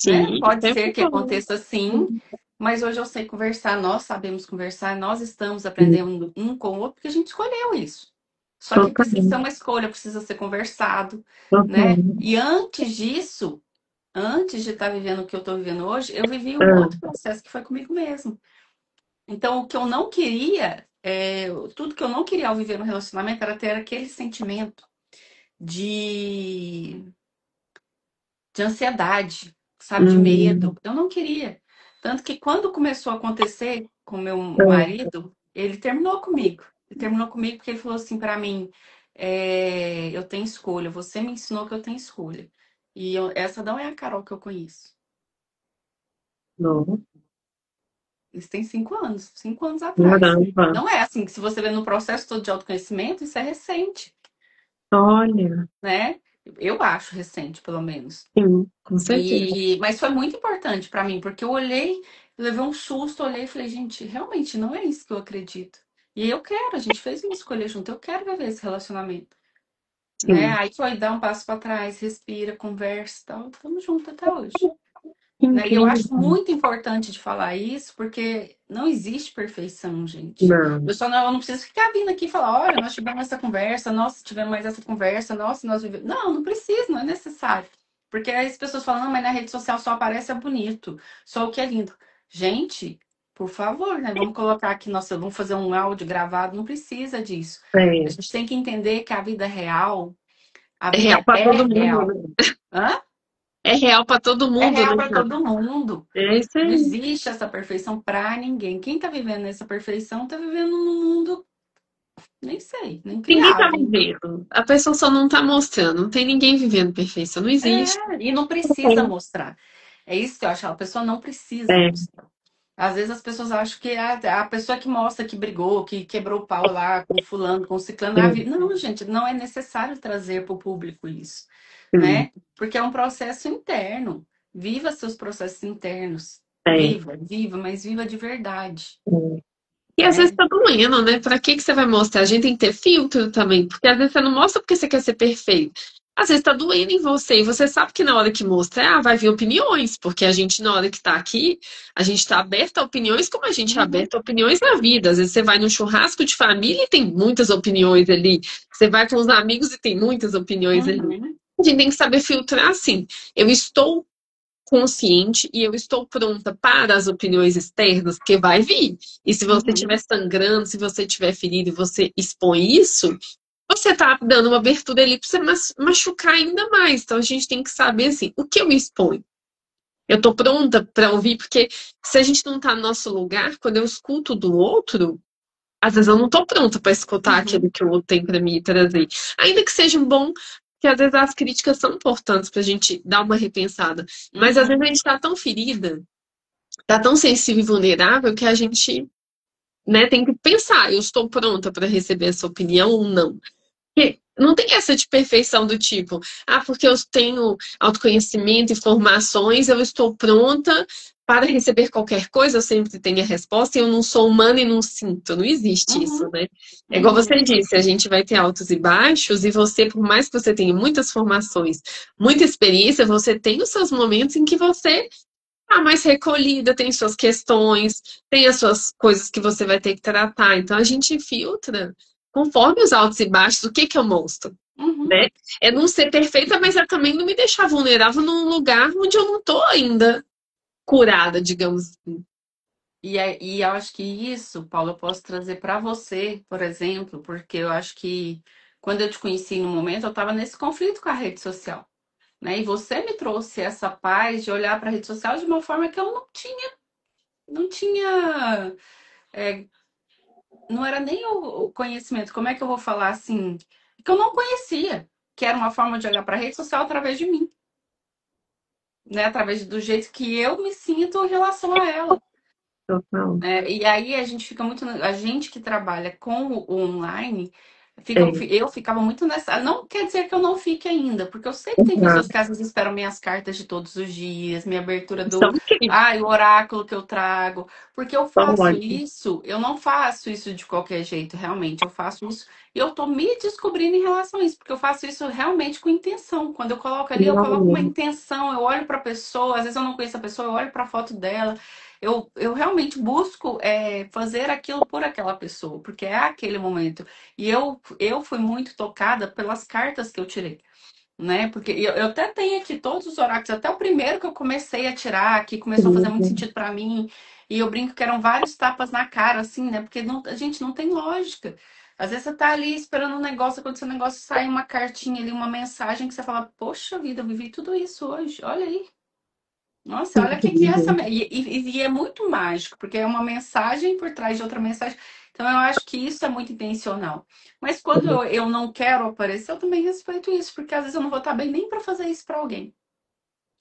né? sim, Pode ser sempre que bom. aconteça assim, mas hoje eu sei conversar, nós sabemos conversar, nós estamos aprendendo um com o outro, porque a gente escolheu isso. Só que precisa ser Totalmente. uma escolha, precisa ser conversado, né? Totalmente. E antes disso, antes de estar vivendo o que eu estou vivendo hoje, eu vivi um Ah, outro processo que foi comigo mesmo. Então, o que eu não queria, tudo que eu não queria ao viver no relacionamento era ter aquele sentimento de de ansiedade, sabe, de hum, medo. Eu não queria. Tanto que quando começou a acontecer com meu ah, marido, ele terminou comigo. Ele terminou comigo porque ele falou assim pra mim: eu tenho escolha. Você me ensinou que eu tenho escolha. E essa não é a Carol que eu conheço. não, Isso tem 5 anos, 5 anos atrás. caramba. Não é assim que se você vê no processo todo de autoconhecimento, isso é recente, Olha, né? Eu acho recente, pelo menos. sim, com certeza. Mas foi muito importante pra mim, porque eu olhei, eu levei um susto, olhei e falei, gente, realmente não é isso que eu acredito. E eu quero, a gente fez uma escolha junto, eu quero viver esse relacionamento, né? Sim, Aí foi dar um passo pra trás, respira, conversa e tal, estamos juntos até hoje. que Né? E eu acho incrível. muito importante de falar isso, porque não existe perfeição, gente. Não, Eu não preciso ficar vindo aqui e falar, olha, nós tivemos essa conversa, nossa, tivemos mais essa conversa, nossa, nós vivemos. Não, não precisa, não é necessário. Porque aí as pessoas falam, não, mas na rede social só aparece é bonito, só o que é lindo. Gente, por favor, né? Vamos colocar aqui, nossa, vamos fazer um áudio gravado, não precisa disso. A é, gente tem que entender que a é real vida para é todo mundo, real. né? Hã? É real para todo É mundo, real né, para cara? todo mundo. É isso Não aí. existe essa perfeição para ninguém. Quem tá vivendo essa perfeição tá vivendo num mundo, nem sei, nem Ninguém tá criado. vivendo. A pessoa só não tá mostrando. Não tem ninguém vivendo perfeição. Não existe. E não precisa mostrar. É isso que eu acho, a pessoa não precisa É, mostrar. Às vezes as pessoas acham que a pessoa que mostra que brigou, que quebrou o pau lá com fulano, com ciclano, é, não, gente, não é necessário trazer para o público isso, sim, né? Porque é um processo interno. Viva seus processos internos. é, Viva, viva, mas viva de verdade, é. E às vezes né? tá doendo, né? Pra que que você vai mostrar? A gente tem que ter filtro também, porque às vezes você não mostra porque você quer ser perfeito. Às vezes tá doendo em você e você sabe que na hora que mostra, vai vir opiniões, porque a gente, na hora que tá aqui, a gente tá aberto a opiniões como a gente é Uhum, aberto a opiniões na vida. Às vezes você vai num churrasco de família e tem muitas opiniões ali. Você vai com os amigos e tem muitas opiniões ali. uhum, A gente tem que saber filtrar assim. Eu estou consciente e eu estou pronta para as opiniões externas, porque vai vir. E se você estiver uhum, sangrando, se você estiver ferido e você expõe isso, você está dando uma abertura ali para você machucar ainda mais. Então a gente tem que saber assim, o que eu exponho? Eu tô pronta para ouvir, porque se a gente não tá no nosso lugar, quando eu escuto do outro, às vezes eu não tô pronta para escutar Uhum, aquilo que o outro tem para me trazer. Ainda que seja um bom, que às vezes as críticas são importantes pra gente dar uma repensada. Mas às vezes uhum, a gente tá tão ferida, tá tão sensível e vulnerável que a gente, né, tem que pensar, eu estou pronta para receber essa opinião ou não? Porque não tem essa de perfeição do tipo, porque eu tenho autoconhecimento e formações, eu estou pronta para receber qualquer coisa, eu sempre tenho a resposta, e eu não sou humana e não sinto. Não existe isso, uhum, né? É igual você uhum, disse, a gente vai ter altos e baixos, e você, por mais que você tenha muitas formações, muita experiência, você tem os seus momentos em que você tá mais recolhida, tem suas questões, tem as suas coisas que você vai ter que tratar. Então a gente filtra conforme os altos e baixos, o que que eu mostro, uhum. né? É não ser perfeita, mas é também não me deixar vulnerável num lugar onde eu não tô ainda curada, digamos assim. E eu acho que isso, Paulo, eu posso trazer para você, por exemplo, porque eu acho que quando eu te conheci no momento, eu estava nesse conflito com a rede social, né? E você me trouxe essa paz de olhar para a rede social de uma forma que eu não tinha, é, não era nem o conhecimento. Como é que eu vou falar assim? Que eu não conhecia, que era uma forma de olhar para a rede social através de mim, né? Através do jeito que eu me sinto em relação a ela. Total. E aí a gente fica muito. A gente que trabalha com o online, É, eu ficava muito nessa. Não quer dizer que eu não fique ainda, porque eu sei que tem pessoas que às vezes esperam minhas cartas de todos os dias, minha abertura são do. incríveis, O oráculo que eu trago. Porque eu são faço ótimos. isso, eu não faço isso de qualquer jeito, realmente. Eu faço isso e eu tô me descobrindo em relação a isso, porque eu faço isso realmente com intenção. Quando eu coloco ali, eu coloco uma Não, intenção, eu olho pra pessoa, às vezes eu não conheço a pessoa, eu olho pra foto dela. Eu realmente busco fazer aquilo por aquela pessoa, porque é aquele momento. E eu fui muito tocada pelas cartas que eu tirei, né? Porque eu até tenho aqui todos os oráculos, até o primeiro que eu comecei a tirar, que começou a fazer muito incrível. sentido pra mim. E eu brinco que eram vários tapas na cara, assim, né? Porque a gente não tem lógica. Às vezes você tá ali esperando um negócio, acontecer um negócio, sai uma cartinha ali, uma mensagem que você fala, poxa vida, eu vivi tudo isso hoje, olha aí. Nossa, olha o que que é essa. Incrível. E é muito mágico, porque é uma mensagem por trás de outra mensagem. Então, eu acho que isso é muito intencional. Mas quando eu não quero aparecer, eu também respeito isso, porque às vezes eu não vou estar bem nem para fazer isso para alguém.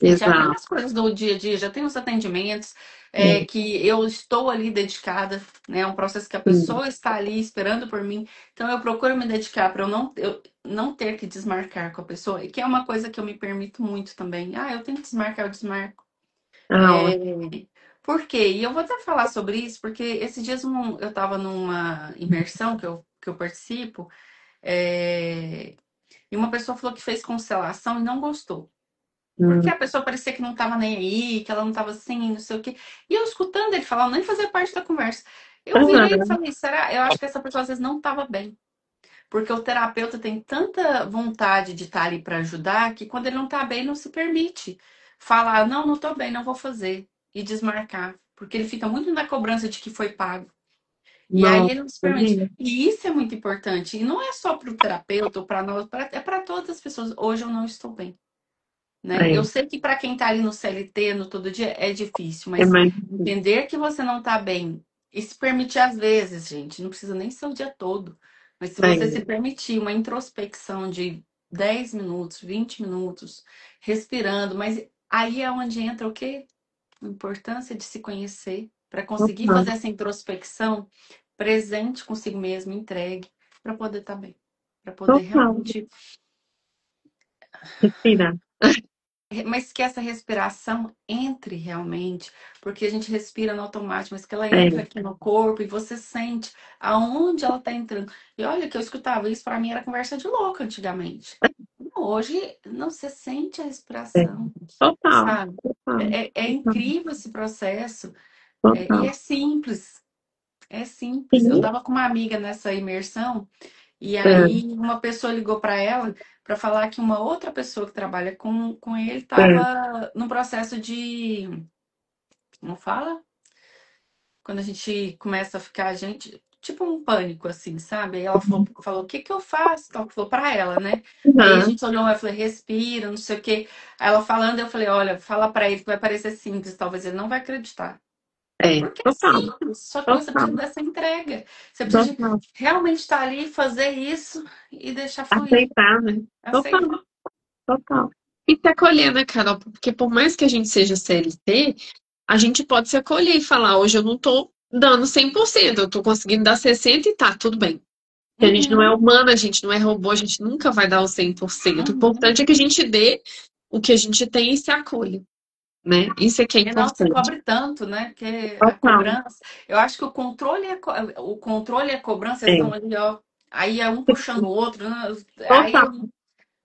E já tem Exato. as coisas do dia a dia, já tem os atendimentos É, que eu estou ali dedicada, né? É um processo que a sim. pessoa está ali esperando por mim. Então, eu procuro me dedicar para eu não ter que desmarcar com a pessoa, e que é uma coisa que eu me permito muito também. Eu tenho que desmarcar, eu desmarco. Ótimo. É, por quê? E eu vou até falar sobre isso, porque esses dias eu estava numa imersão que eu participo, é, e uma pessoa falou que fez constelação e não gostou. Porque Hum. a pessoa parecia que não estava nem aí, que ela não estava assim, não sei o quê. E eu escutando ele falar, nem fazia parte da conversa. Eu virei e Aham. falei, será? Eu acho que essa pessoa às vezes não estava bem. Porque o terapeuta tem tanta vontade de estar ali para ajudar que quando ele não está bem, não se permite falar, não, não estou bem, não vou fazer e desmarcar, porque ele fica muito na cobrança de que foi pago. E aí Nossa, ele não se permite. gente. E isso é muito importante. E não é só para o terapeuta ou para nós, é para todas as pessoas. Hoje eu não estou bem, né? Eu É, sei que para quem está ali no CLT, no todo dia, é difícil, é mas mais. entender que você não está bem e se permitir às vezes, gente, não precisa nem ser o dia todo, mas se você se É, permitir uma introspecção de 10 minutos, 20 minutos, respirando, mas aí é onde entra o quê? A importância de se conhecer para conseguir total. fazer essa introspecção presente consigo mesmo, entregue, para poder estar bem, para poder Total. realmente. Respira. Mas que essa respiração entre realmente, porque a gente respira no automático, mas que ela entra É, aqui no corpo e você sente aonde ela está entrando. E olha que eu escutava isso, para mim era conversa de louco antigamente. Hoje, não, você sente a é. respiração, Total. sabe? Total. É Total. incrível esse processo, e Total. é simples, é simples. Eu Sim. estava com uma amiga nessa imersão. E É, aí uma pessoa ligou para ela para falar que uma outra pessoa que trabalha com ele é. estava no processo de, como fala? Quando a gente começa a ficar, a gente tipo um pânico, assim, sabe? Aí ela falou, o que que eu faço? Tal, falou pra ela, né? Aí a Uhum. gente olhou, eu falei, respira, não sei o quê. Aí ela falando, eu falei, olha, fala pra ele que vai parecer simples, talvez ele não vai acreditar. É, Porque é total, simples, só que você precisa total, dessa entrega. Você precisa de total. realmente estar ali, fazer isso e deixar fluir. Aceitar, né? Total, Aceitar. total. E se acolher, né, Carol? Porque por mais que a gente seja CLT, a gente pode se acolher e falar, hoje eu não tô dando 100%, eu tô conseguindo dar 60% e tá, tudo bem. Porque a gente não é Uhum, humano, a gente não é robô, a gente nunca vai dar o 100%. O uhum. importante é que a gente dê o que a gente tem e se acolha, né? Isso é que é E não se importante. cobre tanto, né? Porque a Total. cobrança, eu acho que o controle e a cobrança estão É, ali, ó. Aí é um puxando o outro, né? Aí, total.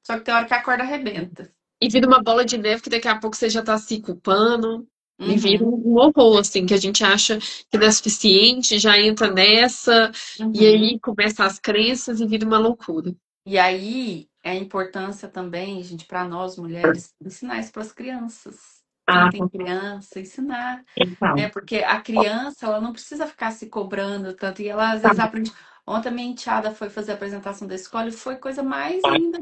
só que tem hora que a corda arrebenta. E vira uma bola de neve que daqui a pouco você já tá se culpando. E vira Uhum, um horror, assim, que a gente acha que não é suficiente, já entra nessa, e uhum. aí começa as crenças e vira uma loucura. E aí é a importância também, gente, para nós mulheres, ensinar isso para as crianças. Quem Ah, tem criança, ensinar. então. É, porque a criança, ela não precisa ficar se cobrando tanto. E ela, às Tá. vezes, aprende. Ontem a minha enteada foi fazer a apresentação da escola e foi coisa mais linda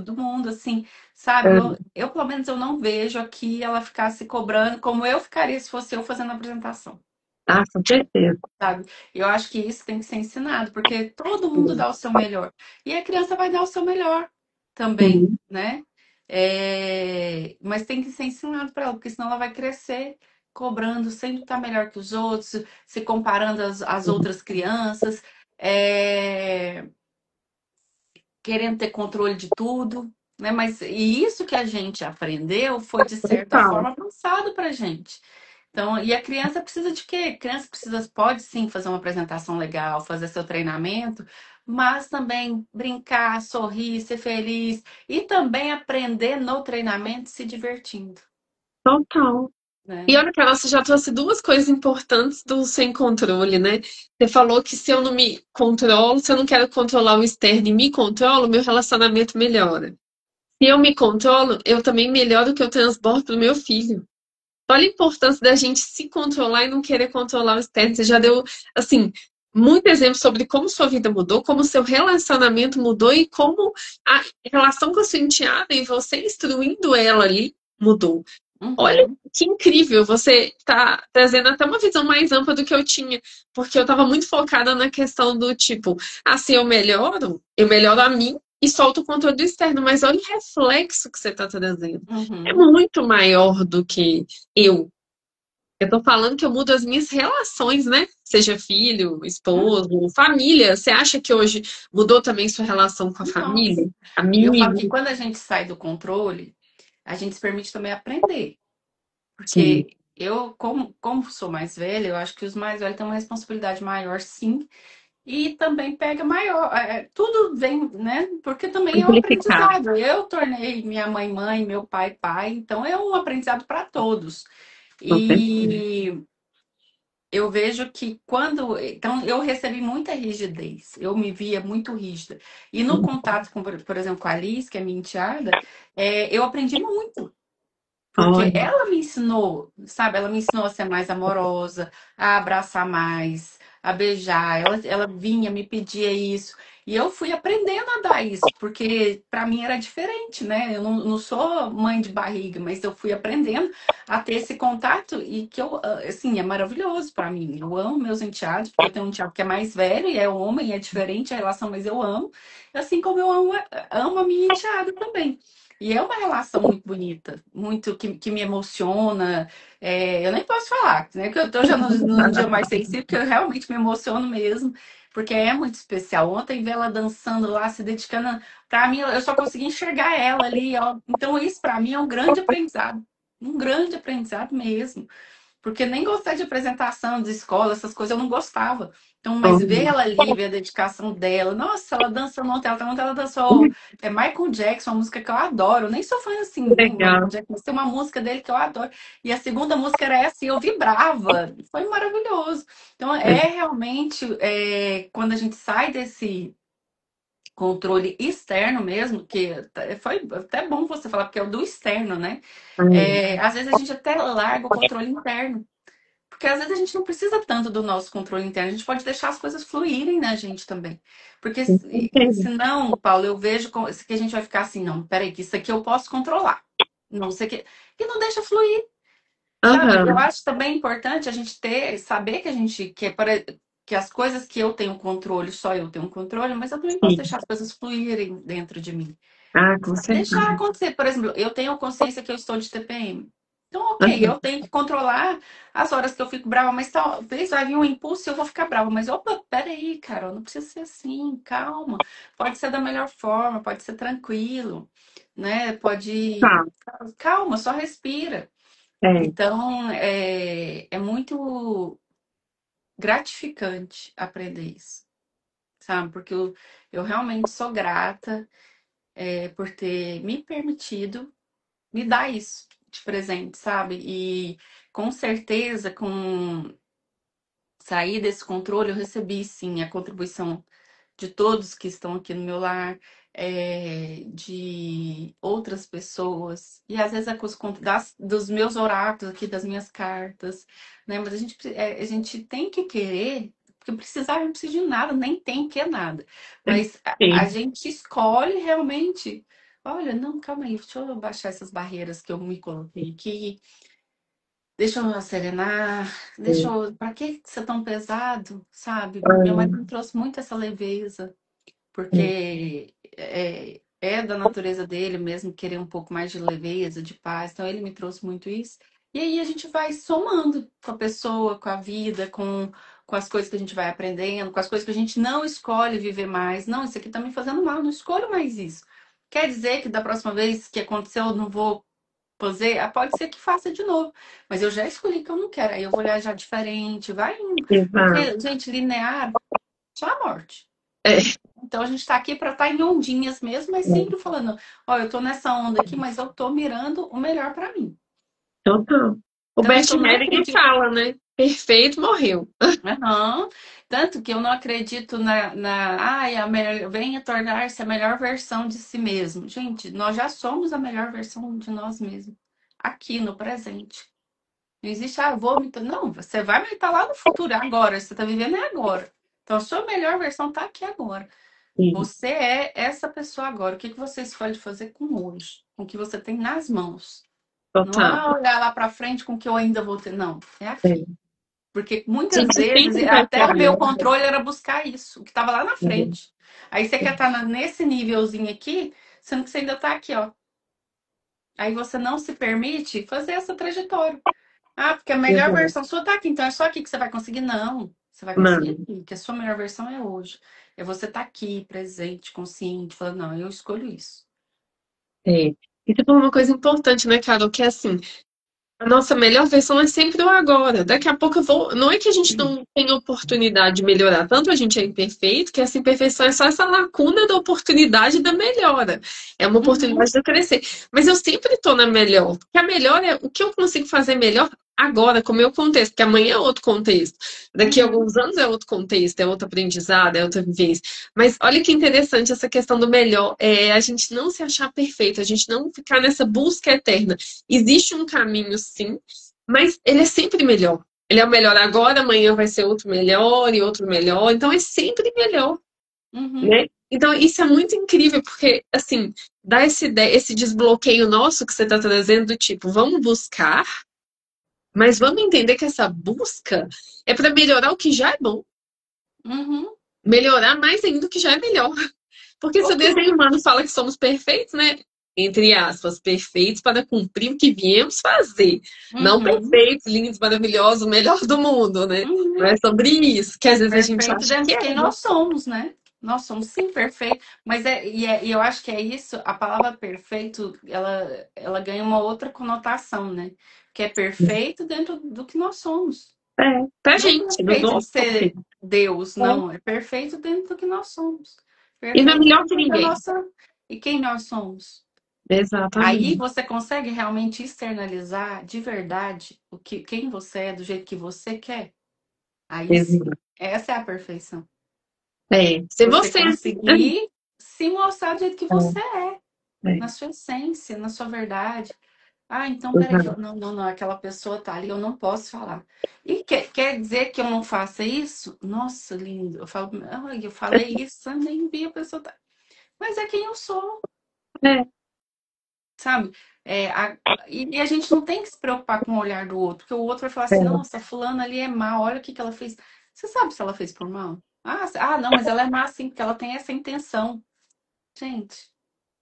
do mundo, assim, sabe? Eu, pelo menos, eu não vejo aqui ela ficar se cobrando como eu ficaria se fosse eu fazendo a apresentação, Ah, com certeza. sabe? Eu acho que isso tem que ser ensinado, porque todo mundo dá o seu melhor. E a criança vai dar o seu melhor também, Sim, né? Mas tem que ser ensinado para ela, porque senão ela vai crescer cobrando, sempre estar melhor que os outros, se comparando às sim. outras crianças, é, querendo ter controle de tudo, né? Mas e isso que a gente aprendeu foi, de certa Total. forma, passado para gente. Então, e a criança precisa de quê? A criança precisa, pode sim fazer uma apresentação legal, fazer seu treinamento, mas também brincar, sorrir, ser feliz e também aprender no treinamento se divertindo, Total. E né? olha, Carol, você já trouxe duas coisas importantes do sem controle, né? Você falou que se eu não me controlo, se eu não quero controlar o externo e me controlo, meu relacionamento melhora. Se eu me controlo, eu também melhoro o que eu transbordo pro meu filho. Olha a importância da gente se controlar e não querer controlar o externo. Você já deu, assim, muito exemplo sobre como sua vida mudou, como seu relacionamento mudou e como a relação com a sua enteada e você instruindo ela ali mudou. Olha Uhum. que incrível, você está trazendo até uma visão mais ampla do que eu tinha, porque eu estava muito focada na questão do tipo, se eu melhoro a mim e solto o controle externo, mas olha o reflexo que você está trazendo. É Uhum. muito maior do que eu. Eu tô falando que eu mudo as minhas relações, né? Seja filho, Uhum. esposo, família. Você acha que hoje mudou também sua relação com a Nossa. família? E eu falo que Amigos? quando a gente sai do controle, a gente se permite também aprender. Sim, Porque eu, como sou mais velha, eu acho que os mais velhos têm uma responsabilidade maior, sim, e também pega maior. Tudo vem, né? Porque também é um amplificado, aprendizado. Eu tornei minha mãe mãe, meu pai pai, então é um aprendizado para todos. com certeza. E eu vejo que quando. Então, eu recebi muita rigidez, eu me via muito rígida. E no contato com, por exemplo, com a Alice, que é minha enteada, eu aprendi muito. Porque Olha, ela me ensinou, sabe? Ela me ensinou a ser mais amorosa, a abraçar mais, a beijar. Ela vinha, me pedia isso. E eu fui aprendendo a dar isso, porque para mim era diferente, né? Eu não sou mãe de barriga, mas eu fui aprendendo a ter esse contato e que eu, assim, é maravilhoso para mim. Eu amo meus enteados, porque eu tenho um enteado que é mais velho e é homem, é diferente a relação, mas eu amo. Assim como eu amo a minha enteada também. E é uma relação muito bonita, muito que me emociona. Eu nem posso falar, né? Que eu tô já num dia mais sensível, que eu realmente me emociono mesmo, porque é muito especial. Ontem ver ela dançando lá, se dedicando. Pra mim, eu só consegui enxergar ela ali, ó. Então, isso pra mim é um grande aprendizado mesmo. Porque nem gostar de apresentação de escola, essas coisas eu não gostava. Então, mas ver olha, ela ali, ver a dedicação dela, nossa, ela dançando ontem ela dançou Michael Jackson, uma música que eu adoro. Eu nem sou fã assim do Michael legal. Jackson, mas tem uma música dele que eu adoro. E a segunda música era essa, e eu vibrava. Foi maravilhoso. Então, é realmente quando a gente sai desse controle externo mesmo, que foi até bom você falar, porque é o do externo, né? Às vezes a gente até larga o controle interno. Porque às vezes a gente não precisa tanto do nosso controle interno, a gente pode deixar as coisas fluírem na gente também. Porque Com certeza. senão, Paulo, eu vejo que a gente vai ficar assim, não, peraí, que isso aqui eu posso controlar. Não sei o que. E não deixa fluir, sabe? Eu Aham, acho também importante a gente saber que a gente, que as coisas que eu tenho controle, só eu tenho controle, mas eu também posso sim. deixar as coisas fluírem dentro de mim. Ah, com Deixar certeza. acontecer. Por exemplo, eu tenho consciência que eu estou de TPM. Então, ok, Aham, eu tenho que controlar as horas que eu fico brava, mas talvez vai vir um impulso e eu vou ficar brava. Mas, opa, peraí, Carol, não precisa ser assim, calma. Pode ser da melhor forma, pode ser tranquilo, né? Pode. tá. Calma, só respira. É, Então, é muito gratificante aprender isso, sabe? Porque eu realmente sou grata, por ter me permitido me dar isso de presente, sabe? E com certeza, com sair desse controle, eu recebi sim a contribuição de todos que estão aqui no meu lar, de outras pessoas, e às vezes é com dos meus oráculos aqui, das minhas cartas, né? Mas a gente tem que querer, porque precisar não precisa de nada, nem tem que nada. Mas a sim. gente escolhe realmente. Olha, não, calma aí, deixa eu baixar essas barreiras que eu me coloquei aqui. Deixa eu serenar, deixa Sim. eu. Pra que ser tão pesado, sabe? Meu marido me Ah, trouxe muito essa leveza, é, porque é da natureza dele mesmo querer um pouco mais de leveza, de paz. Então ele me trouxe muito isso. E aí a gente vai somando com a pessoa, com a vida, com as coisas que a gente vai aprendendo, com as coisas que a gente não escolhe viver mais. Não, isso aqui tá me fazendo mal, não escolho mais isso. Quer dizer que da próxima vez que aconteceu, eu não vou fazer? Ah, pode ser que faça de novo. Mas eu já escolhi que eu não quero. Aí eu vou olhar já diferente, vai indo. exato. Porque, gente, linear, só a morte. É, Então a gente está aqui para estar em ondinhas mesmo, mas sempre falando, ó, eu tô nessa onda aqui, mas eu tô mirando o melhor para mim. total. O Tanto Bert que eu não Hellinger acredito. fala, né? Perfeito, morreu. Aham. Tanto que eu não acredito ai, venha tornar-se a melhor versão de si mesmo. Gente, nós já somos a melhor versão de nós mesmos. Aqui no presente. Não existe, ah, vou me. Não, você vai meditar lá no futuro, é agora. Você está vivendo é agora. Então a sua melhor versão está aqui agora. Sim, Você é essa pessoa agora. O que que você escolhe fazer com hoje? Com o que você tem nas mãos. Não total. é olhar lá para frente com o que eu ainda vou ter. Não, é É. aqui. Porque A muitas gente vezes, sempre vai até ser o meu melhor. controle era buscar isso, o que estava lá na Né? frente. Aí você quer estar nesse nívelzinho aqui, sendo que você ainda está aqui, ó. Aí você não se permite fazer essa trajetória. Ah, porque a melhor Exato. versão sua tá aqui, então é só aqui que você vai conseguir? Não, você vai conseguir Mano, aqui, que a sua melhor versão é hoje. É você estar aqui, presente, consciente, falando, não, eu escolho isso. é. E você falou uma coisa importante, né, Carol? Que é assim, a nossa melhor versão é sempre o agora. Daqui a pouco eu vou. Não é que a gente não tem oportunidade de melhorar, tanto a gente é imperfeito, que essa imperfeição é só essa lacuna da oportunidade da melhora. É uma Uhum, oportunidade de eu crescer. Mas eu sempre estou na melhor. Porque a melhor é o que eu consigo fazer melhor agora, com o meu contexto, porque amanhã é outro contexto. Daqui a uhum, alguns anos é outro contexto, é outro aprendizado, é outra vivência. Mas olha que interessante essa questão do melhor. É a gente não se achar perfeito, a gente não ficar nessa busca eterna. Existe um caminho, sim, mas ele é sempre melhor. Ele é o melhor agora, amanhã vai ser outro melhor e outro melhor. Então é sempre melhor, uhum, né? Então isso é muito incrível, porque, assim, dá esse desbloqueio nosso que você está trazendo, do tipo, vamos buscar, mas vamos entender que essa busca é para melhorar o que já é bom, uhum. melhorar mais ainda o que já é melhor. Porque se o Ok. desenho humano fala que somos perfeitos, né? Entre aspas, perfeitos para cumprir o que viemos fazer. Não Uhum, perfeitos, lindos, maravilhosos, o melhor do mundo, né? Não uhum. é sobre isso, que às vezes a gente Perfeito acha dentro que de é, quem né? nós somos, né? Nós somos sim perfeitos, mas e eu acho que é isso, a palavra perfeito, ela ganha uma outra conotação, né? Que é perfeito dentro do que nós somos. É, pra Não é gente, no perfeito de nosso ser contexto. Deus, É. não. É perfeito dentro do que nós somos. E não é Perfeito melhor que dentro da ninguém. nossa. E quem nós somos. Aí Exatamente. você consegue realmente externalizar de verdade quem você é, do jeito que você quer. Aí sim. Exato. Essa é a perfeição. É, ser Você você. conseguir se mostrar do jeito que você é, É, é. na sua essência, na sua verdade. Ah, então peraí, Uhum. não, não, não, aquela pessoa tá ali, eu não posso falar. E quer dizer que eu não faça isso? Nossa, lindo. Eu falo, ai, eu falei isso, eu nem vi a pessoa tá. Mas é quem eu sou, É, sabe? E a gente não tem que se preocupar com o olhar do outro, porque o outro vai falar assim, é. nossa, fulana ali é má, olha o que que ela fez. Você sabe se ela fez por mal? Não, mas ela é má sim, porque ela tem essa intenção. Gente,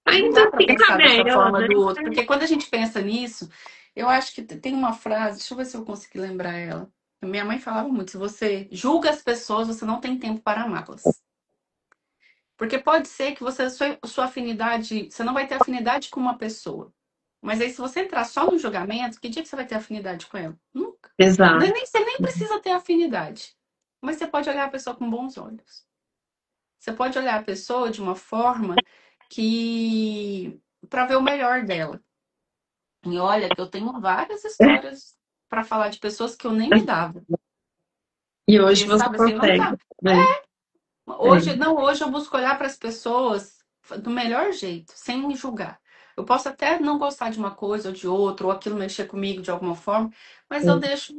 não Ainda dá para assim, pensar cabe a dessa ela, forma né? do outro, porque quando a gente pensa nisso, eu acho que tem uma frase, deixa eu ver se eu consegui lembrar ela. Minha mãe falava muito: se você julga as pessoas, você não tem tempo para amá-las. Porque pode ser que sua afinidade, você não vai ter afinidade com uma pessoa. Mas aí, se você entrar só no julgamento, que dia que você vai ter afinidade com ela? Nunca. Exato. Você nem precisa ter afinidade. Mas você pode olhar a pessoa com bons olhos. Você pode olhar a pessoa de uma forma que para ver o melhor dela. E olha que eu tenho várias histórias para falar de pessoas que eu nem me dava. E hoje Que, você sabe assim, não consegue, dá. né? É, Hoje eu busco olhar para as pessoas do melhor jeito, sem me julgar. Eu posso até não gostar de uma coisa ou de outra, ou aquilo mexer comigo de alguma forma, mas eu é, deixo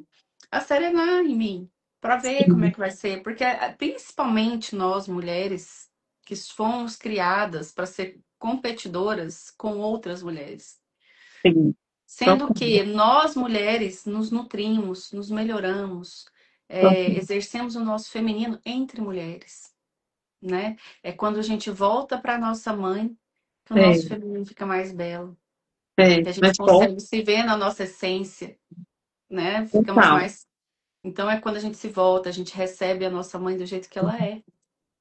a serenar em mim para ver como é sim, que vai ser, porque principalmente nós mulheres que fomos criadas para ser competidoras com outras mulheres. sim. Sendo Total, que nós mulheres nos nutrimos, nos melhoramos, total. exercemos o nosso feminino entre mulheres, né? É quando a gente volta para nossa mãe que o É, nosso feminino fica mais belo, é, que a gente mas pô, consegue se ver na nossa essência, né? Ficamos total. mais. Então é quando a gente se volta, a gente recebe a nossa mãe do jeito que ela é.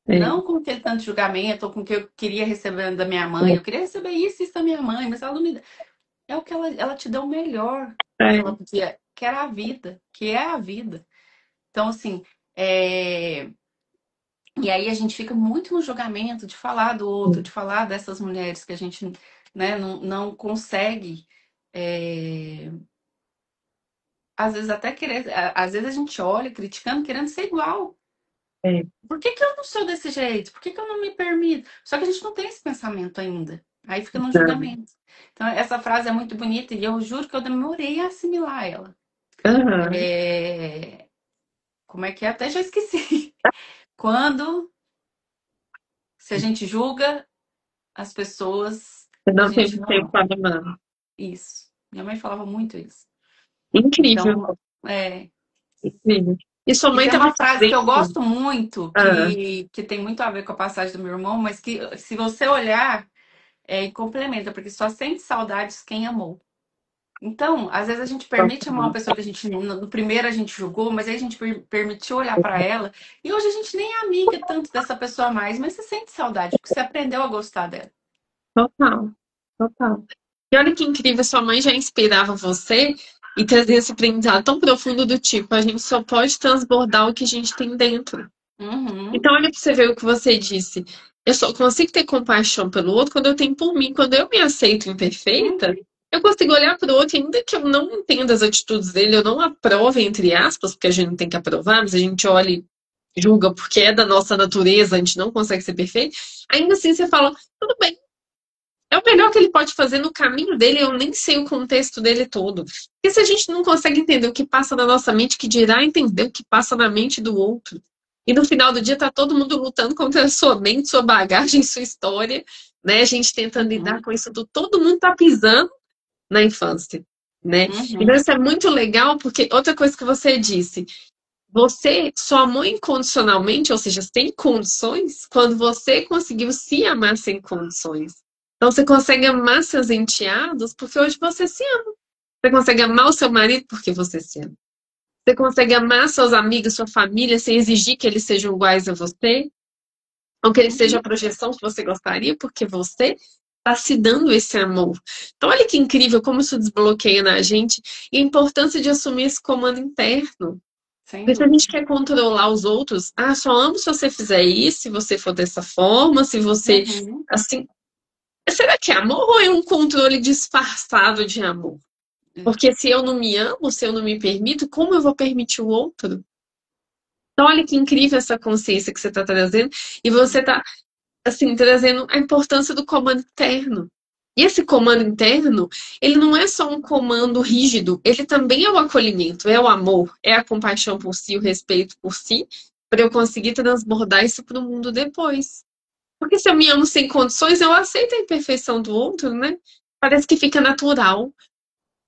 É, Não com aquele tanto de julgamento, ou com o que eu queria receber da minha mãe. Eu queria receber isso da minha mãe, mas ela não me dá. É o que ela te deu o melhor que é, ela podia, que era a vida, que é a vida. Então, assim, é... e aí a gente fica muito no julgamento de falar do outro, de falar dessas mulheres que a gente, né, não consegue, é, às vezes até querer, às vezes a gente olha criticando, querendo ser igual. é, Por que que eu não sou desse jeito? Por que que eu não me permito? Só que a gente não tem esse pensamento ainda. Aí fica no não. julgamento. Então, essa frase é muito bonita e eu juro que eu demorei a assimilar ela. Aham. É... Como é que é? Até já esqueci. Quando, se a gente julga as pessoas, Você a não gente teve tempo não. para amar. Isso. Minha mãe falava muito isso. Incrível, Então, é. incrível. E sua E mãe tem também uma te frase que eu deu. gosto muito, Ah, que tem muito a ver com a passagem do meu irmão, mas que se você olhar, e complementa, porque só sente saudades quem amou. Então, às vezes a gente permite amar uma total, pessoa que a gente, no primeiro a gente julgou, mas aí a gente permitiu olhar para ela, e hoje a gente nem é amiga tanto dessa pessoa mais, mas você sente saudade, porque você aprendeu a gostar dela. total, total. E olha que incrível, sua mãe já inspirava você e trazia esse aprendizado tão profundo do tipo, a gente só pode transbordar o que a gente tem dentro. Uhum, Então, olha pra você ver o que você disse. Eu só consigo ter compaixão pelo outro quando eu tenho por mim. Quando eu me aceito imperfeita, uhum, eu consigo olhar pro outro, e ainda que eu não entenda as atitudes dele, eu não aprove, entre aspas, porque a gente não tem que aprovar, mas a gente olha e julga porque é da nossa natureza, a gente não consegue ser perfeito. Ainda assim, você fala, tudo bem, é o melhor que ele pode fazer no caminho dele, eu nem sei o contexto dele todo. Porque se a gente não consegue entender o que passa na nossa mente, que dirá entender o que passa na mente do outro. E no final do dia tá todo mundo lutando contra a sua mente, sua bagagem, sua história, né? A gente tentando lidar uhum, com isso tudo. Todo mundo tá pisando na infância, né? Então uhum. isso é muito legal, porque outra coisa que você disse, você só amou incondicionalmente, ou seja, sem condições, quando você conseguiu se amar sem condições. Então você consegue amar seus enteados porque hoje você se ama. Você consegue amar o seu marido porque você se ama. Você consegue amar seus amigos, sua família, sem exigir que eles sejam iguais a você, ou que eles sejam a Uhum. projeção que você gostaria, porque você está se dando esse amor. Então, olha que incrível como isso desbloqueia na gente e a importância de assumir esse comando interno. Sem Porque se a gente dúvida. quer controlar os outros, só amo se você fizer isso, se você for dessa forma, se você. Uhum. Assim, será que é amor ou é um controle disfarçado de amor? É. Porque se eu não me amo, se eu não me permito, como eu vou permitir o outro? Então, olha que incrível essa consciência que você está trazendo, e você está, assim, trazendo a importância do comando interno. E esse comando interno, ele não é só um comando rígido, ele também é o acolhimento, é o amor, é a compaixão por si, o respeito por si, para eu conseguir transbordar isso para o mundo depois. Porque se eu me amo sem condições, eu aceito a imperfeição do outro, né? Parece que fica natural.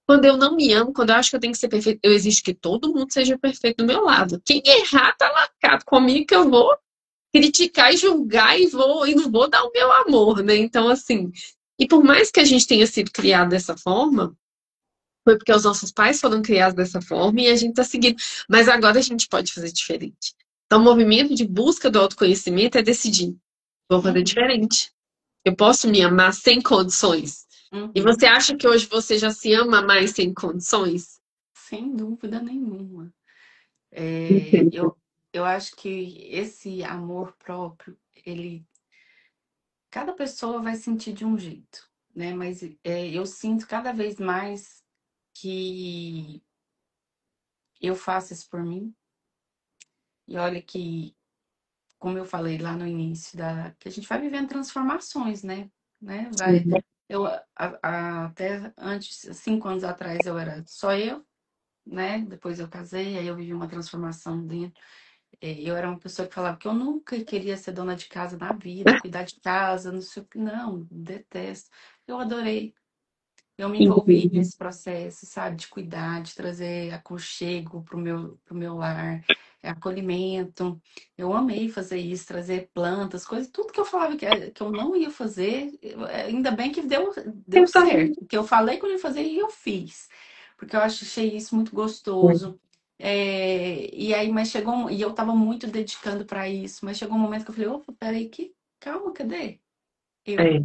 Quando eu não me amo, quando eu acho que eu tenho que ser perfeito, eu exijo que todo mundo seja perfeito do meu lado. Quem errar, tá lascado comigo que eu vou criticar e julgar e não vou dar o meu amor, né? Então, assim, e por mais que a gente tenha sido criado dessa forma, foi porque os nossos pais foram criados dessa forma e a gente está seguindo. Mas agora a gente pode fazer diferente. Então, o movimento de busca do autoconhecimento é decidir. Vou fazer Uhum, diferente. Eu posso me amar sem condições. E uhum. você acha que hoje você já se ama mais sem condições? Sem dúvida nenhuma. Entendo. Eu acho que esse amor próprio, ele, cada pessoa vai sentir de um jeito, né? Mas eu sinto cada vez mais que eu faço isso por mim. E olha que, como eu falei lá no início, que a gente vai vivendo transformações, né? Até antes, 5 anos atrás, eu era só eu, né? Depois eu casei, aí eu vivi uma transformação dentro. Eu era uma pessoa que falava que eu nunca queria ser dona de casa na vida, cuidar de casa, não sei o que. Não, detesto. Eu adorei. Eu me envolvi Entendo. nesse processo, sabe, de cuidar, de trazer aconchego pro meu lar, acolhimento. Eu amei fazer isso, trazer plantas, coisas, tudo que eu falava que eu não ia fazer, ainda bem que deu certo. O que eu falei que eu ia fazer e eu fiz. Porque eu achei isso muito gostoso. E aí, mas e eu estava muito dedicando para isso, mas chegou um momento que eu falei, opa, peraí, calma, cadê? Eu, É,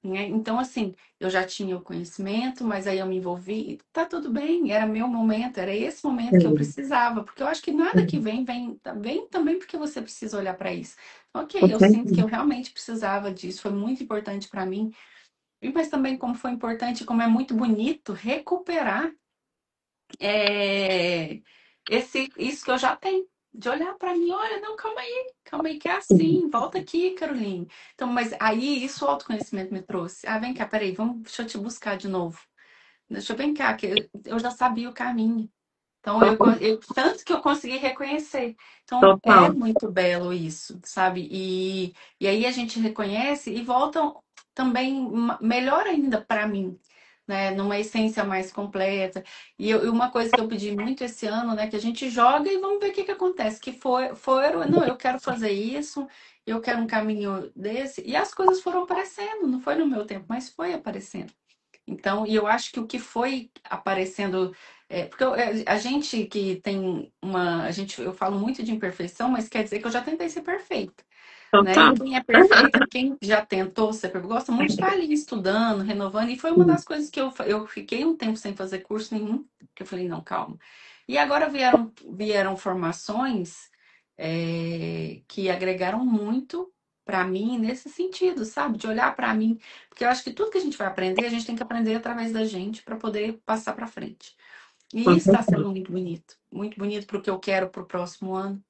né? Então, assim, eu já tinha o conhecimento, mas aí eu me envolvi, e tá tudo bem, era meu momento, era esse momento que eu é, precisava, porque eu acho que nada que vem também porque você precisa olhar para isso. com Ok, eu sinto que certeza. eu realmente precisava disso, foi muito importante para mim, mas também como foi importante, como é muito bonito recuperar é, isso que eu já tenho. De olhar para mim, olha, não, calma aí, que é assim, volta aqui, Caroline. Então, mas aí isso o autoconhecimento me trouxe. Ah, vem cá, peraí, deixa eu te buscar de novo. Deixa eu vem cá, que eu já sabia o caminho. Então, tanto que eu consegui reconhecer. Então, é Total. muito belo isso, sabe? E aí a gente reconhece e volta também melhor ainda para mim, né? Numa essência mais completa. E uma coisa que eu pedi muito esse ano, né? Que a gente joga e vamos ver o que que acontece. Que foram, não, eu quero fazer isso, eu quero um caminho desse. E as coisas foram aparecendo, não foi no meu tempo, mas foi aparecendo. Então, e eu acho que o que foi aparecendo, porque a gente que tem eu falo muito de imperfeição, mas quer dizer que eu já tentei ser perfeita, né? E Total. quem é perfeito, quem já tentou ser perfeito, gosta muito de estar ali estudando, renovando, e foi uma das coisas que eu fiquei um tempo sem fazer curso nenhum, porque eu falei, não, calma. E agora vieram formações, que agregaram muito para mim nesse sentido, sabe? De olhar para mim, porque eu acho que tudo que a gente vai aprender, a gente tem que aprender através da gente para poder passar para frente. E Com isso está certeza. sendo muito bonito para o que eu quero para o próximo ano,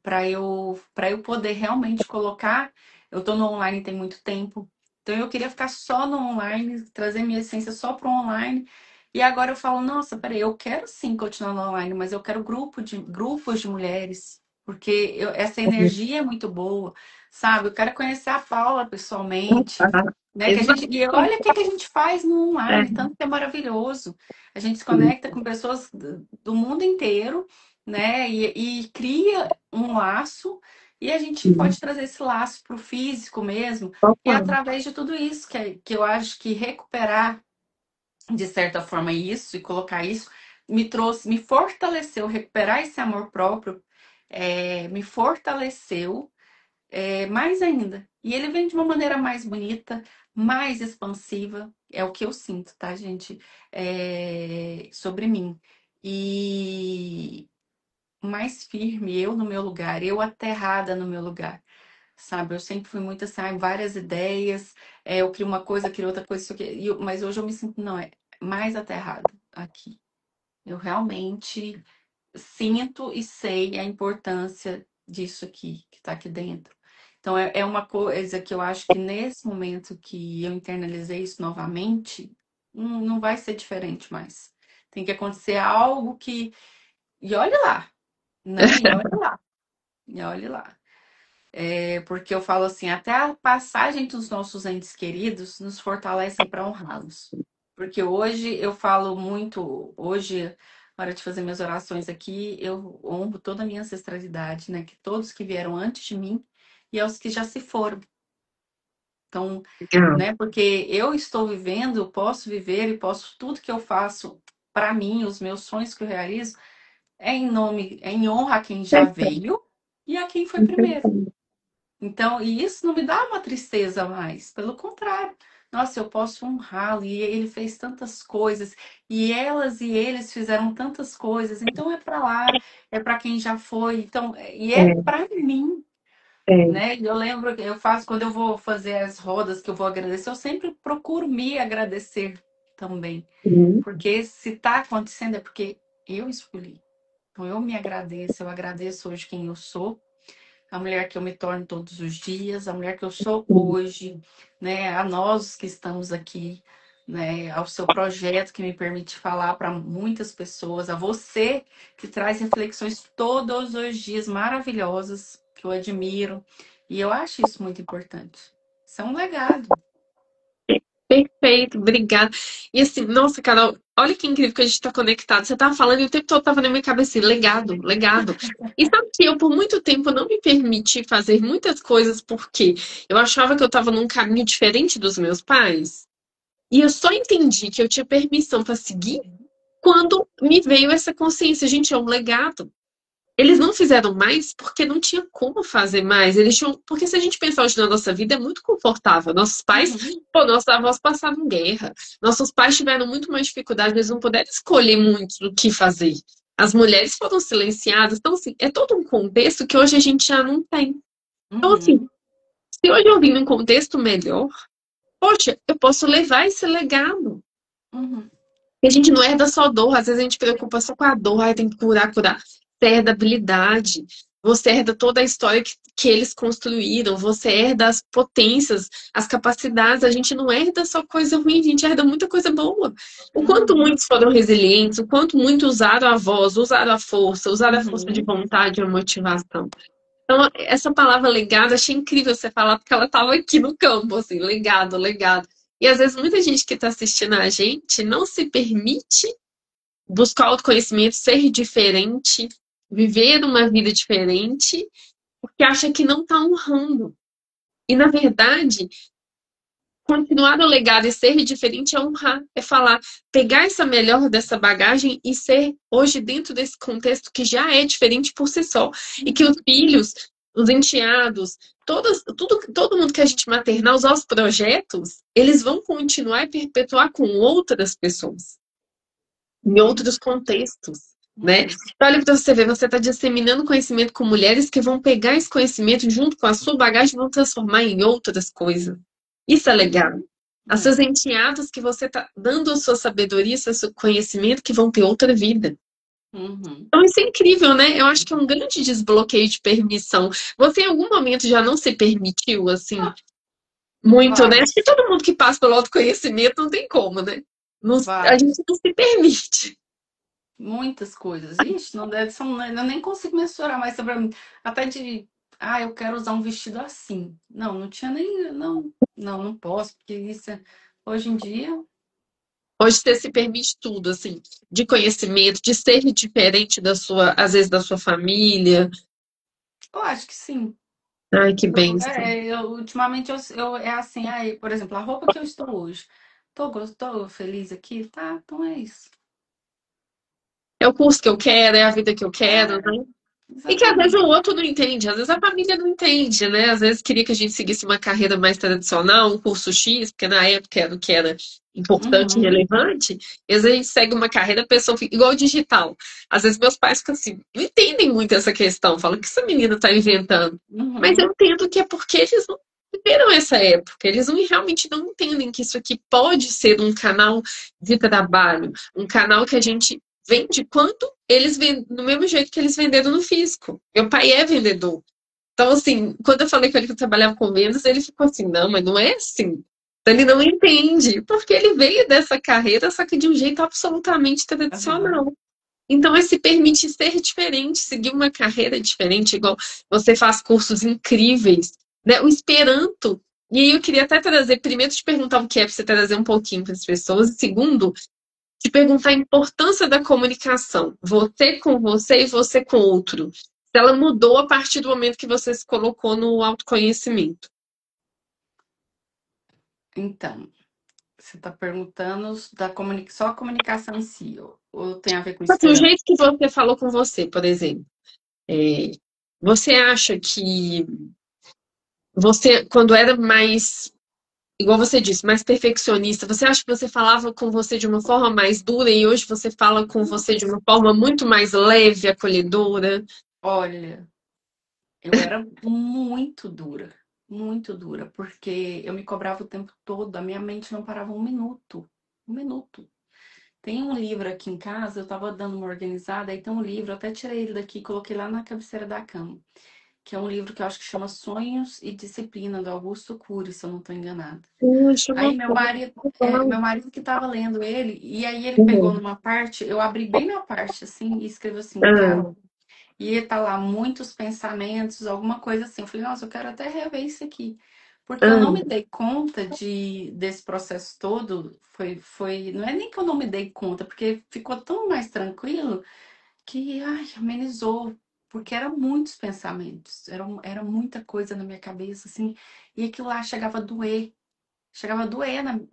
para eu poder realmente colocar. Eu estou no online tem muito tempo, então eu queria ficar só no online, trazer minha essência só para o online. E agora eu falo, nossa, peraí, eu quero sim continuar no online, mas eu quero grupos de mulheres, porque essa energia é muito boa, sabe? Eu quero conhecer a Paula pessoalmente, né? E Exato. olha o que que a gente faz no É, online, tanto que é maravilhoso. A gente se conecta com pessoas do mundo inteiro, né? E cria um laço, e a gente pode trazer esse laço para o físico mesmo, e é total. através de tudo isso que eu acho que recuperar, de certa forma, isso e colocar isso me fortaleceu, recuperar esse amor próprio, me fortaleceu mais ainda. E ele vem de uma maneira mais bonita, mais expansiva, é o que eu sinto, tá, gente? Sobre mim. E mais firme, eu no meu lugar, eu aterrada no meu lugar, sabe? Eu sempre fui muito assim, várias ideias, eu crio uma coisa, crio outra coisa, isso aqui, mas hoje eu me sinto, não, mais aterrada aqui. Eu realmente sinto e sei a importância disso aqui, que tá aqui dentro. Então, é uma coisa que eu acho que nesse momento que eu internalizei isso novamente, não vai ser diferente mais. Tem que acontecer algo que. E olhe lá, né? E olhe lá, e olhe lá. É porque eu falo assim, até a passagem dos nossos entes queridos nos fortalecem para honrá-los. Porque hoje eu falo muito, hoje, na hora de fazer minhas orações aqui, eu honro toda a minha ancestralidade, né? Que todos que vieram antes de mim e aos que já se foram. Então, Legal. né? Porque eu estou vivendo, eu posso viver e posso tudo que eu faço para mim, os meus sonhos que eu realizo, é em nome, é em honra a quem já veio e a quem foi primeiro. Então, e isso não me dá uma tristeza mais, pelo contrário. Nossa, eu posso honrá-lo e ele fez tantas coisas e elas e eles fizeram tantas coisas. Então é para lá, é para quem já foi. Então, e é É, para mim, é. né? Eu lembro que eu faço quando eu vou fazer as rodas que eu vou agradecer, eu sempre procuro me agradecer também, Sim. porque se está acontecendo é porque eu escolhi. Então eu me agradeço, eu agradeço hoje quem eu sou, a mulher que eu me torno todos os dias, a mulher que eu sou hoje, né? A nós que estamos aqui, né? Ao seu projeto que me permite falar para muitas pessoas, a você que traz reflexões todos os dias maravilhosas, que eu admiro. E eu acho isso muito importante. Isso é um legado. Perfeito, obrigada. E assim, nossa, Carol, olha que incrível que a gente está conectado. Você tava falando e o tempo todo tava na minha cabeça assim, legado, legado. E sabe que eu, por muito tempo, não me permiti fazer muitas coisas porque eu achava que eu estava num caminho diferente dos meus pais. E eu só entendi que eu tinha permissão para seguir quando me veio essa consciência. Gente, é um legado. Eles não fizeram mais porque não tinha como fazer mais. Eles tinham... Porque se a gente pensar hoje na nossa vida, é muito confortável. Nossos pais, Uhum, pô, nossos avós passaram guerra. Nossos pais tiveram muito mais dificuldade, eles não puderam escolher muito do que fazer. As mulheres foram silenciadas. Então, assim, é todo um contexto que hoje a gente já não tem. Então, assim, uhum, se hoje eu vim num contexto melhor, poxa, eu posso levar esse legado. uhum, E a gente não herda só dor, às vezes a gente preocupa só com a dor, ai, tem que curar, curar. Você herda habilidade, você herda toda a história que eles construíram, você herda as potências, as capacidades. A gente não herda só coisa ruim, a gente herda muita coisa boa. O quanto uhum, muitos foram resilientes, o quanto muitos usaram a voz, usaram a força de uhum, vontade, a motivação. Então, essa palavra legado, achei incrível você falar, porque ela estava aqui no campo, assim, legado, legado. E às vezes muita gente que está assistindo a gente não se permite buscar autoconhecimento, ser diferente, viver uma vida diferente, porque acha que não está honrando. E na verdade, continuar no legado e ser diferente é honrar, é falar, pegar essa melhor dessa bagagem e ser hoje dentro desse contexto que já é diferente por si só. E que os filhos, os enteados, todo mundo que a gente maternar, os nossos projetos, eles vão continuar e perpetuar com outras pessoas, em outros contextos. Né? uhum, Então, olha para você ver, você está disseminando conhecimento com mulheres que vão pegar esse conhecimento junto com a sua bagagem e vão transformar em outras coisas. Isso é legal. uhum. As É. suas enteadas que você está dando a sua sabedoria, seu conhecimento, que vão ter outra vida. Uhum. Então, isso é incrível, né? Eu acho que é um grande desbloqueio de permissão. Você, em algum momento, já não se permitiu, assim, muito, né? Acho que Vários, todo mundo que passa pelo autoconhecimento não tem como, né? A gente vários. não se permite. Muitas coisas. Ixi, não deve, são, eu nem consigo mensurar mais sobre até de, eu quero usar um vestido assim. Não, não tinha nem, não posso, porque isso hoje em dia, Hoje você se permite tudo, assim, de conhecimento, de ser diferente da sua, às vezes, da sua família. eu acho que sim. Ai, que bênção. Ultimamente é assim, por exemplo, a roupa que eu estou hoje. Tô feliz aqui? Tá, então é isso. É o curso que eu quero, é a vida que eu quero, É, né? E que às vezes o exatamente. outro não entende, às vezes a família não entende, né? Às vezes queria que a gente seguisse uma carreira mais tradicional, um curso X, porque na época era o que era importante e Uhum, relevante, e às vezes a gente segue uma carreira, a pessoa fica igual digital. Às vezes meus pais ficam assim, não entendem muito essa questão, falam que essa menina está inventando. Mas eu uhum, entendo que é porque eles não viveram essa época, eles não, realmente não entendem que isso aqui pode ser um canal de trabalho, um canal que a gente vende quando eles vendem do mesmo jeito que eles venderam no físico. Meu pai é vendedor. Então, assim, quando eu falei com ele que eu trabalhava com vendas, ele ficou assim, não, mas não é assim. Ele não entende, porque ele veio dessa carreira, só que de um jeito absolutamente Aham. tradicional. Então, é se permite ser diferente, seguir uma carreira diferente, igual você faz cursos incríveis, né? O Esperanto. E aí eu queria até trazer, primeiro te perguntar o que é, para você trazer um pouquinho para as pessoas, e segundo, te perguntar a importância da comunicação, você com você e você com o outro. Se ela mudou a partir do momento que você se colocou no autoconhecimento. Então, você está perguntando só a comunicação em si, ou tem a ver com Assim, o esperança? jeito que você falou com você, por exemplo, é, você acha que você, quando era mais, igual você disse, mais perfeccionista, você acha que você falava com você de uma forma mais dura e hoje você fala com você de uma forma muito mais leve, acolhedora? Olha, eu era muito dura, porque eu me cobrava o tempo todo, a minha mente não parava um minuto, um minuto. Tem um livro aqui em casa, eu tava dando uma organizada, aí tem um livro, eu até tirei ele daqui e coloquei lá na cabeceira da cama, que é um livro que eu acho que chama Sonhos e Disciplina, do Augusto Cury, se eu não tô enganada. Puxa, Aí uma forma. meu marido que tava lendo ele, e aí ele pegou Uhum. numa parte, eu abri bem na parte, assim, e escreveu assim, Ah, Carol, e tá lá muitos pensamentos, alguma coisa assim. Eu falei, nossa, eu quero até rever isso aqui. Porque eu não me ah, dei conta desse processo todo. Não é nem que eu não me dei conta, porque ficou tão mais tranquilo que, ai, amenizou. Porque eram muitos pensamentos, era muita coisa na minha cabeça, assim. E aquilo lá chegava a doer,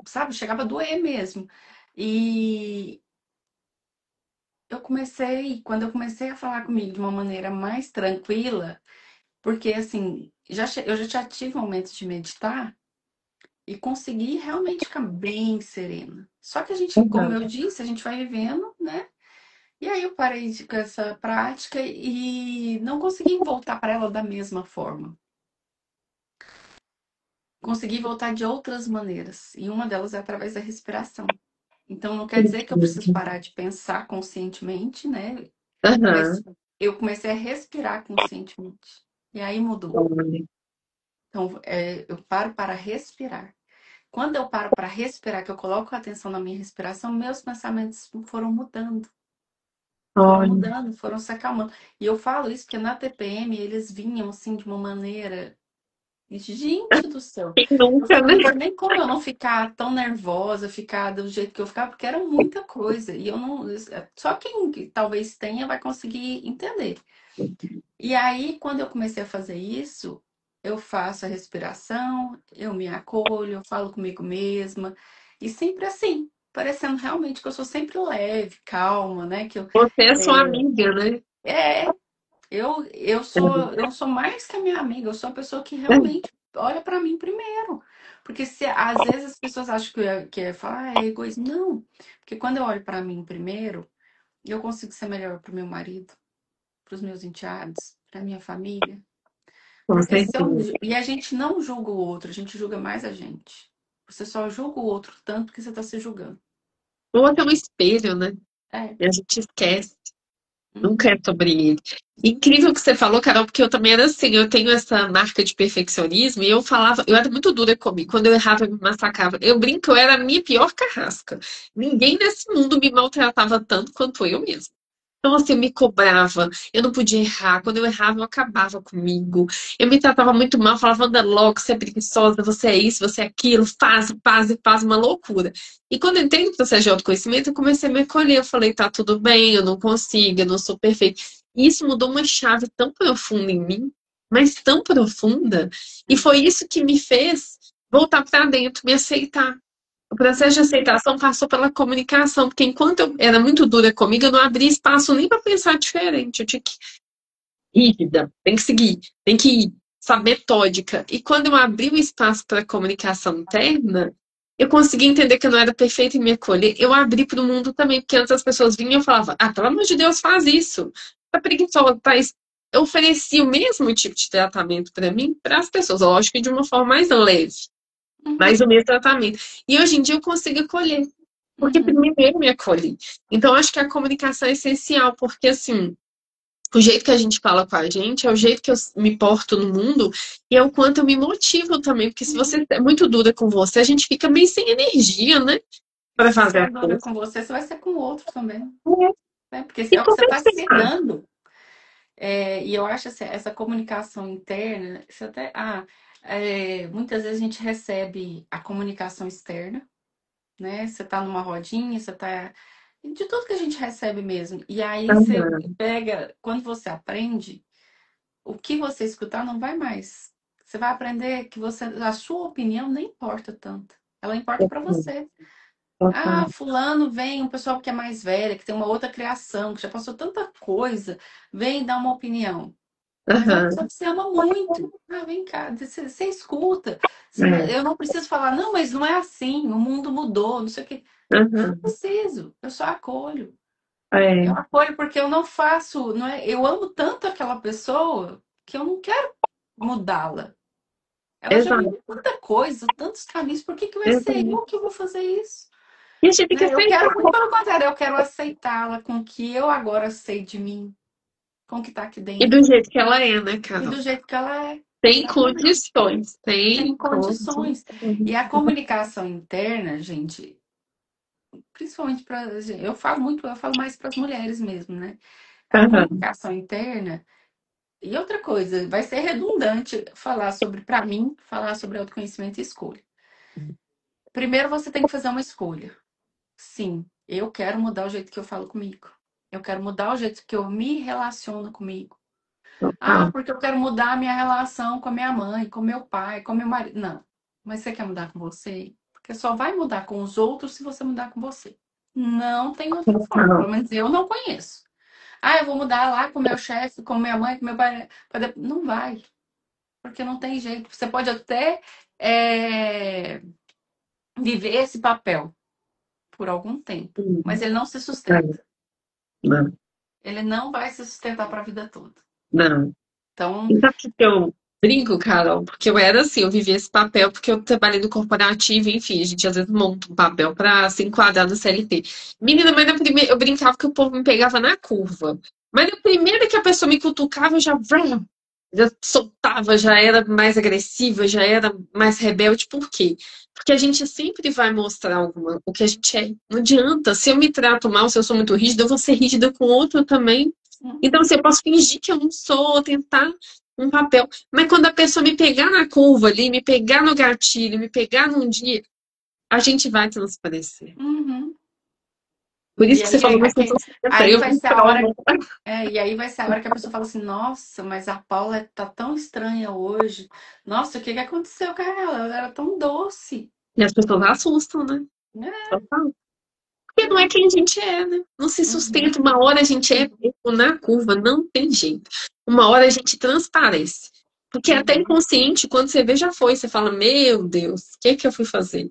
sabe? Chegava a doer mesmo. E quando eu comecei a falar comigo de uma maneira mais tranquila, porque assim, eu já tive momentos de meditar e consegui realmente ficar bem serena. Só que a gente, como aham. eu disse, a gente vai vivendo, né? E aí eu parei com essa prática e não consegui voltar para ela da mesma forma. Consegui voltar de outras maneiras, e uma delas é através da respiração. Então não quer dizer que eu preciso parar de pensar conscientemente, né? Mas Aham. eu comecei a respirar conscientemente. E aí mudou. Olha, Então, eu paro para respirar. Quando eu paro para respirar, que eu coloco a atenção na minha respiração, meus pensamentos olha. foram se acalmando. E eu falo isso porque na TPM eles vinham assim de uma maneira. Gente do céu! Quem Eu nunca, falei, né? não tinha nem como eu não ficar tão nervosa, ficar do jeito que eu ficava, porque era muita coisa. E eu não. Só quem talvez tenha vai conseguir entender. E aí, quando eu comecei a fazer isso, eu faço a respiração, eu me acolho, eu falo comigo mesma, e sempre assim, parecendo realmente que eu sou sempre leve, calma, né? Você é sua amiga, né? É, eu sou mais que a minha amiga, eu sou a pessoa que realmente olha pra mim primeiro. Porque se às vezes as pessoas acham que é falar, é egoísmo. Não, porque quando eu olho pra mim primeiro, eu consigo ser melhor pro meu marido, pros meus enteados, pra minha família. Com Porque certeza. e a gente não julga o outro, a gente julga mais a gente. Você só julga o outro tanto que você tá se julgando. O outro é um espelho, né? É. E a gente esquece. Nunca é Uhum. sobre ele. Incrível que você falou, Carol, porque eu também era assim, eu tenho essa marca de perfeccionismo e eu falava, eu era muito dura comigo. Quando eu errava, eu me massacrava. Eu brinco, eu era a minha pior carrasca. Ninguém nesse mundo me maltratava tanto quanto eu mesma. Então, assim, eu me cobrava, eu não podia errar. Quando eu errava, eu acabava comigo. Eu me tratava muito mal, falava, anda logo, você é preguiçosa, você é isso, você é aquilo, faz, uma loucura. E quando eu entrei no processo de autoconhecimento, eu comecei a me acolher. Eu falei, tá tudo bem, eu não consigo, eu não sou perfeita. E isso mudou uma chave tão profunda em mim, mas tão profunda. E foi isso que me fez voltar para dentro, me aceitar. O processo de aceitação passou pela comunicação, porque enquanto eu era muito dura comigo, eu não abria espaço nem para pensar diferente. Eu tinha que ir, rígida, tem que seguir, tem que ir, sabe, metódica. E quando eu abri o espaço para a comunicação interna, eu consegui entender que eu não era perfeita em me acolher. Eu abri para o mundo também, porque antes as pessoas vinham e eu falava, ah, pelo amor de Deus, faz isso. Tá preguiçosa, tá isso. Eu oferecia o mesmo tipo de tratamento para mim, para as pessoas, lógico que de uma forma mais leve, Uhum. mas o mesmo tratamento. E hoje em dia eu consigo acolher, porque Uhum. primeiro eu me acolhi. Então, acho que a comunicação é essencial, porque assim, O jeito que a gente fala com a gente é o jeito que eu me porto no mundo e é o quanto eu me motivo também. Porque se você é muito dura com você, a gente fica meio sem energia, né? E Para se você fazer é as dura coisas. com você vai ser com o outro também, É. né? Porque E é o que você está se conversar. dando. E eu acho essa comunicação interna, isso até, muitas vezes a gente recebe a comunicação externa, né? Você tá numa rodinha, você tá. De tudo que a gente recebe mesmo. E aí você Aham, pega, quando você aprende, o que você escutar não vai mais. Você vai aprender que a sua opinião nem importa tanto. Ela importa para você. Ah, aham, fulano vem, um pessoal que é mais velho, que tem uma outra criação, que já passou tanta coisa, vem dar uma opinião. Mas é uma aham, pessoa que você ama muito. Ah, vem cá, você escuta. é, Eu não preciso falar, não, mas não é assim, o mundo mudou, não sei o quê. Não aham, preciso, eu só acolho. Eu é, acolho porque eu não faço, não é, eu amo tanto aquela pessoa que eu não quero mudá-la. Ela já exato, viveu tanta coisa, tantos caminhos, por que que vai ser exato. eu que vou fazer isso? E a gente tem que Né? Eu aceitar. quero muito pelo contrário, eu quero aceitá-la com o que eu agora sei de mim, com o que tá aqui E do dentro. jeito que ela é, né, E Carol? do jeito que ela é. Tem Exatamente. condições, Tem tem condições. condições. E a comunicação interna, gente, principalmente para eu falo mais para as mulheres mesmo, né? A Aham, comunicação interna e outra coisa, vai ser redundante falar sobre, para mim, falar sobre autoconhecimento e escolha. Primeiro você tem que fazer uma escolha. Sim, eu quero mudar o jeito que eu falo comigo. Eu quero mudar o jeito que eu me relaciono comigo. Ah, total. porque eu quero mudar a minha relação com a minha mãe, com meu pai, com meu marido. Não. Mas você quer mudar com você? Porque só vai mudar com os outros se você mudar com você. Não tem outra forma. Total. Pelo menos eu não conheço. Ah, eu vou mudar lá com meu chefe, com minha mãe, com meu pai. Não vai. Porque não tem jeito. Você pode até é, viver esse papel por algum tempo. Mas ele não se Não, sustenta. não, Ele não vai se sustentar para a vida toda. não. Então, E sabe o que eu brinco, Carol? Porque eu era assim, eu vivia esse papel porque eu trabalhei no corporativo, enfim, a gente às vezes monta um papel pra se enquadrar no CLT. Menina, mas na primeira, eu brincava que o povo me pegava na curva. Mas na primeira que a pessoa me cutucava, eu já soltava, já era mais agressiva, já era mais rebelde. Por quê? Porque a gente sempre vai mostrar o que a gente é. Não adianta. Se eu me trato mal, se eu sou muito rígida, eu vou ser rígida com o outro também. Então, assim, eu posso fingir que eu não sou, tentar um papel. Mas quando a pessoa me pegar na curva ali, me pegar no gatilho, me pegar num dia, a gente vai transparecer. uhum. Por E isso que você aí, falou, mas eu aí eu vai me ser a hora, provo. e aí vai ser a hora que a pessoa fala assim, nossa, mas a Paula tá tão estranha hoje. Nossa, o que que aconteceu com ela? Ela era tão doce. E as pessoas assustam, né? É, Total. Porque não é quem a gente é, né? Não se uhum, sustenta. Uma hora a gente é burro na curva, não tem jeito. Uma hora a gente transparece. Porque até uhum. inconsciente, quando você vê, já foi. Você fala, meu Deus, o que que eu fui fazer?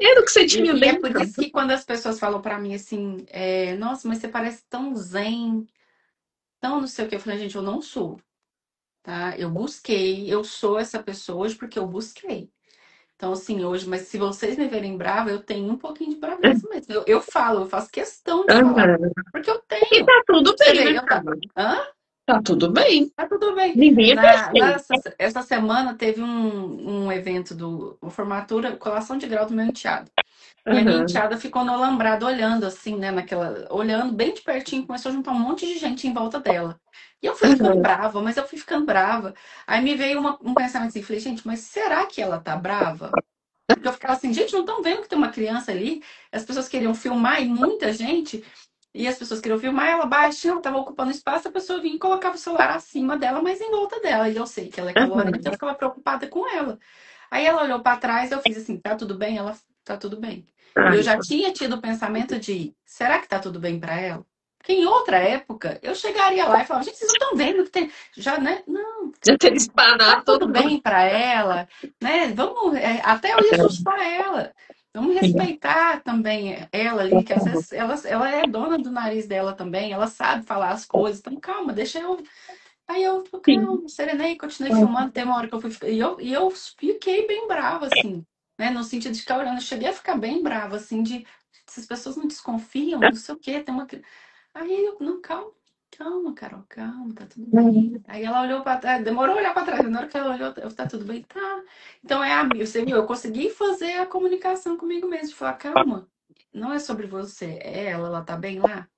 Era o que você tinha E é por dentro. isso que quando as pessoas falam pra mim assim, nossa, mas você parece tão zen, tão não sei o que, eu falei, gente, eu não sou, tá? Eu busquei, eu sou essa pessoa hoje porque eu busquei. Então, assim, hoje, mas se vocês me verem brava, eu tenho um pouquinho de braveza mesmo. Eu falo, eu faço questão de falar. Aham. Porque eu E tenho. tá tudo Você bem, vê, né, cara? Hã? Tá tudo bem. Tá tudo bem. Ninguém é perfeito. Essa semana teve um evento uma formatura, colação de grau do meu enteado. E a minha Aham. enteada ficou no alambrado olhando assim, né, olhando bem de pertinho, começou a juntar um monte de gente em volta dela. E eu fui ficando Aham. brava, mas eu fui ficando brava. Aí me veio um pensamento assim, falei, gente, mas será que ela tá brava? Porque eu ficava assim, gente, não estão vendo que tem uma criança ali? As pessoas queriam filmar e muita gente. E as pessoas queriam filmar ela baixa, ela estava ocupando espaço, a pessoa vinha e colocava o celular acima dela, mas em volta dela. E eu sei que ela é calorenta, eu Aham. ficava preocupada com ela. Aí ela olhou para trás, eu fiz assim, tá tudo bem? Ela, tá tudo bem. E eu Ai, já tinha tido o pensamento de, será que tá tudo bem para ela? Porque em outra época, eu chegaria lá e falava, gente, vocês não estão vendo que tem. Já, né? Não, já teria espanado tá tudo todo mundo. bem para ela, né? Vamos, até eu ia assustar ela. Vamos respeitar também ela ali, que às vezes ela é dona do nariz dela também, ela sabe falar as coisas. Então, calma, deixa eu. Aí eu, Sim. calma, serenei, continuei filmando. Tem uma hora que eu fui. E eu fiquei bem brava, assim, né? No sentido de ficar olhando. Eu cheguei a ficar bem brava, assim, de. Se as pessoas não desconfiam, não sei o quê, tem uma. Aí eu, não, calma. Calma, Carol, calma, tá tudo bem. Aí ela olhou pra trás, demorou a olhar pra trás. Na hora que ela olhou, eu, tá tudo bem? Tá. Então é amigo, você viu? Eu consegui fazer a comunicação comigo mesmo. De falar, calma, não é sobre você, é ela tá bem lá.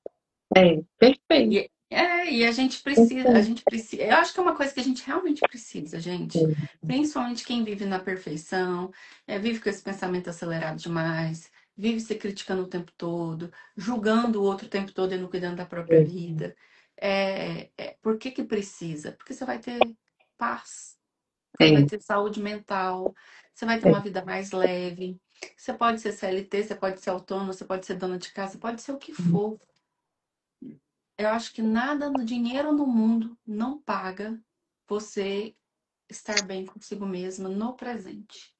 Perfeito. E a Perfeito. gente precisa, eu acho que é uma coisa que a gente realmente precisa, gente. Principalmente quem vive na perfeição, vive com esse pensamento acelerado demais, vive se criticando o tempo todo, julgando o outro o tempo todo e não cuidando da própria vida. Por que que precisa? Porque você vai ter paz, você vai É, ter saúde mental, você vai ter é, uma vida mais leve. Você pode ser CLT, você pode ser autônomo, você pode ser dona de casa, pode ser o que for. Eu acho que nada no dinheiro no mundo não paga você estar bem consigo mesma no presente.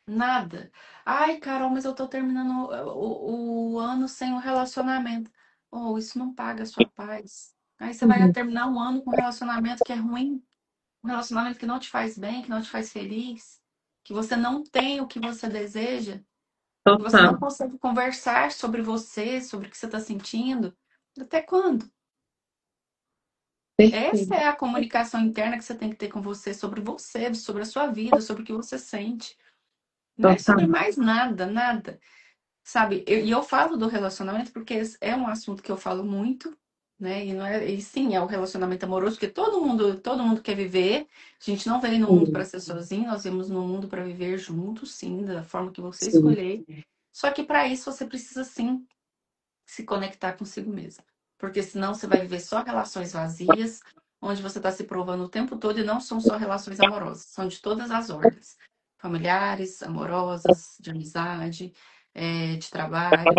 Nada. Ai, Carol, mas eu tô terminando o ano sem um relacionamento. Oh, isso não paga a sua paz. Aí você vai Uhum. terminar um ano com um relacionamento que é ruim, um relacionamento que não te faz bem, que não te faz feliz, que você não tem o que você deseja, que você não Total. consegue conversar sobre você, sobre o que você está sentindo. Até quando? Essa Perfeito. é a comunicação interna que você tem que ter com você, sobre a sua vida, sobre o que você sente. Não é sobre Total. mais nada, nada. Sabe? E eu falo do relacionamento porque esse é um assunto que eu falo muito, né? E, não é, e sim, é o relacionamento amoroso, porque todo mundo quer viver. A gente não veio no mundo para Sim, ser sozinho, nós viemos no mundo para viver juntos, sim, da forma que você sim. escolher. Só que para isso você precisa sim se conectar consigo mesmo. Porque senão você vai viver só relações vazias, onde você está se provando o tempo todo e não são só relações amorosas, são de todas as ordens. Familiares, amorosas, de amizade, de trabalho,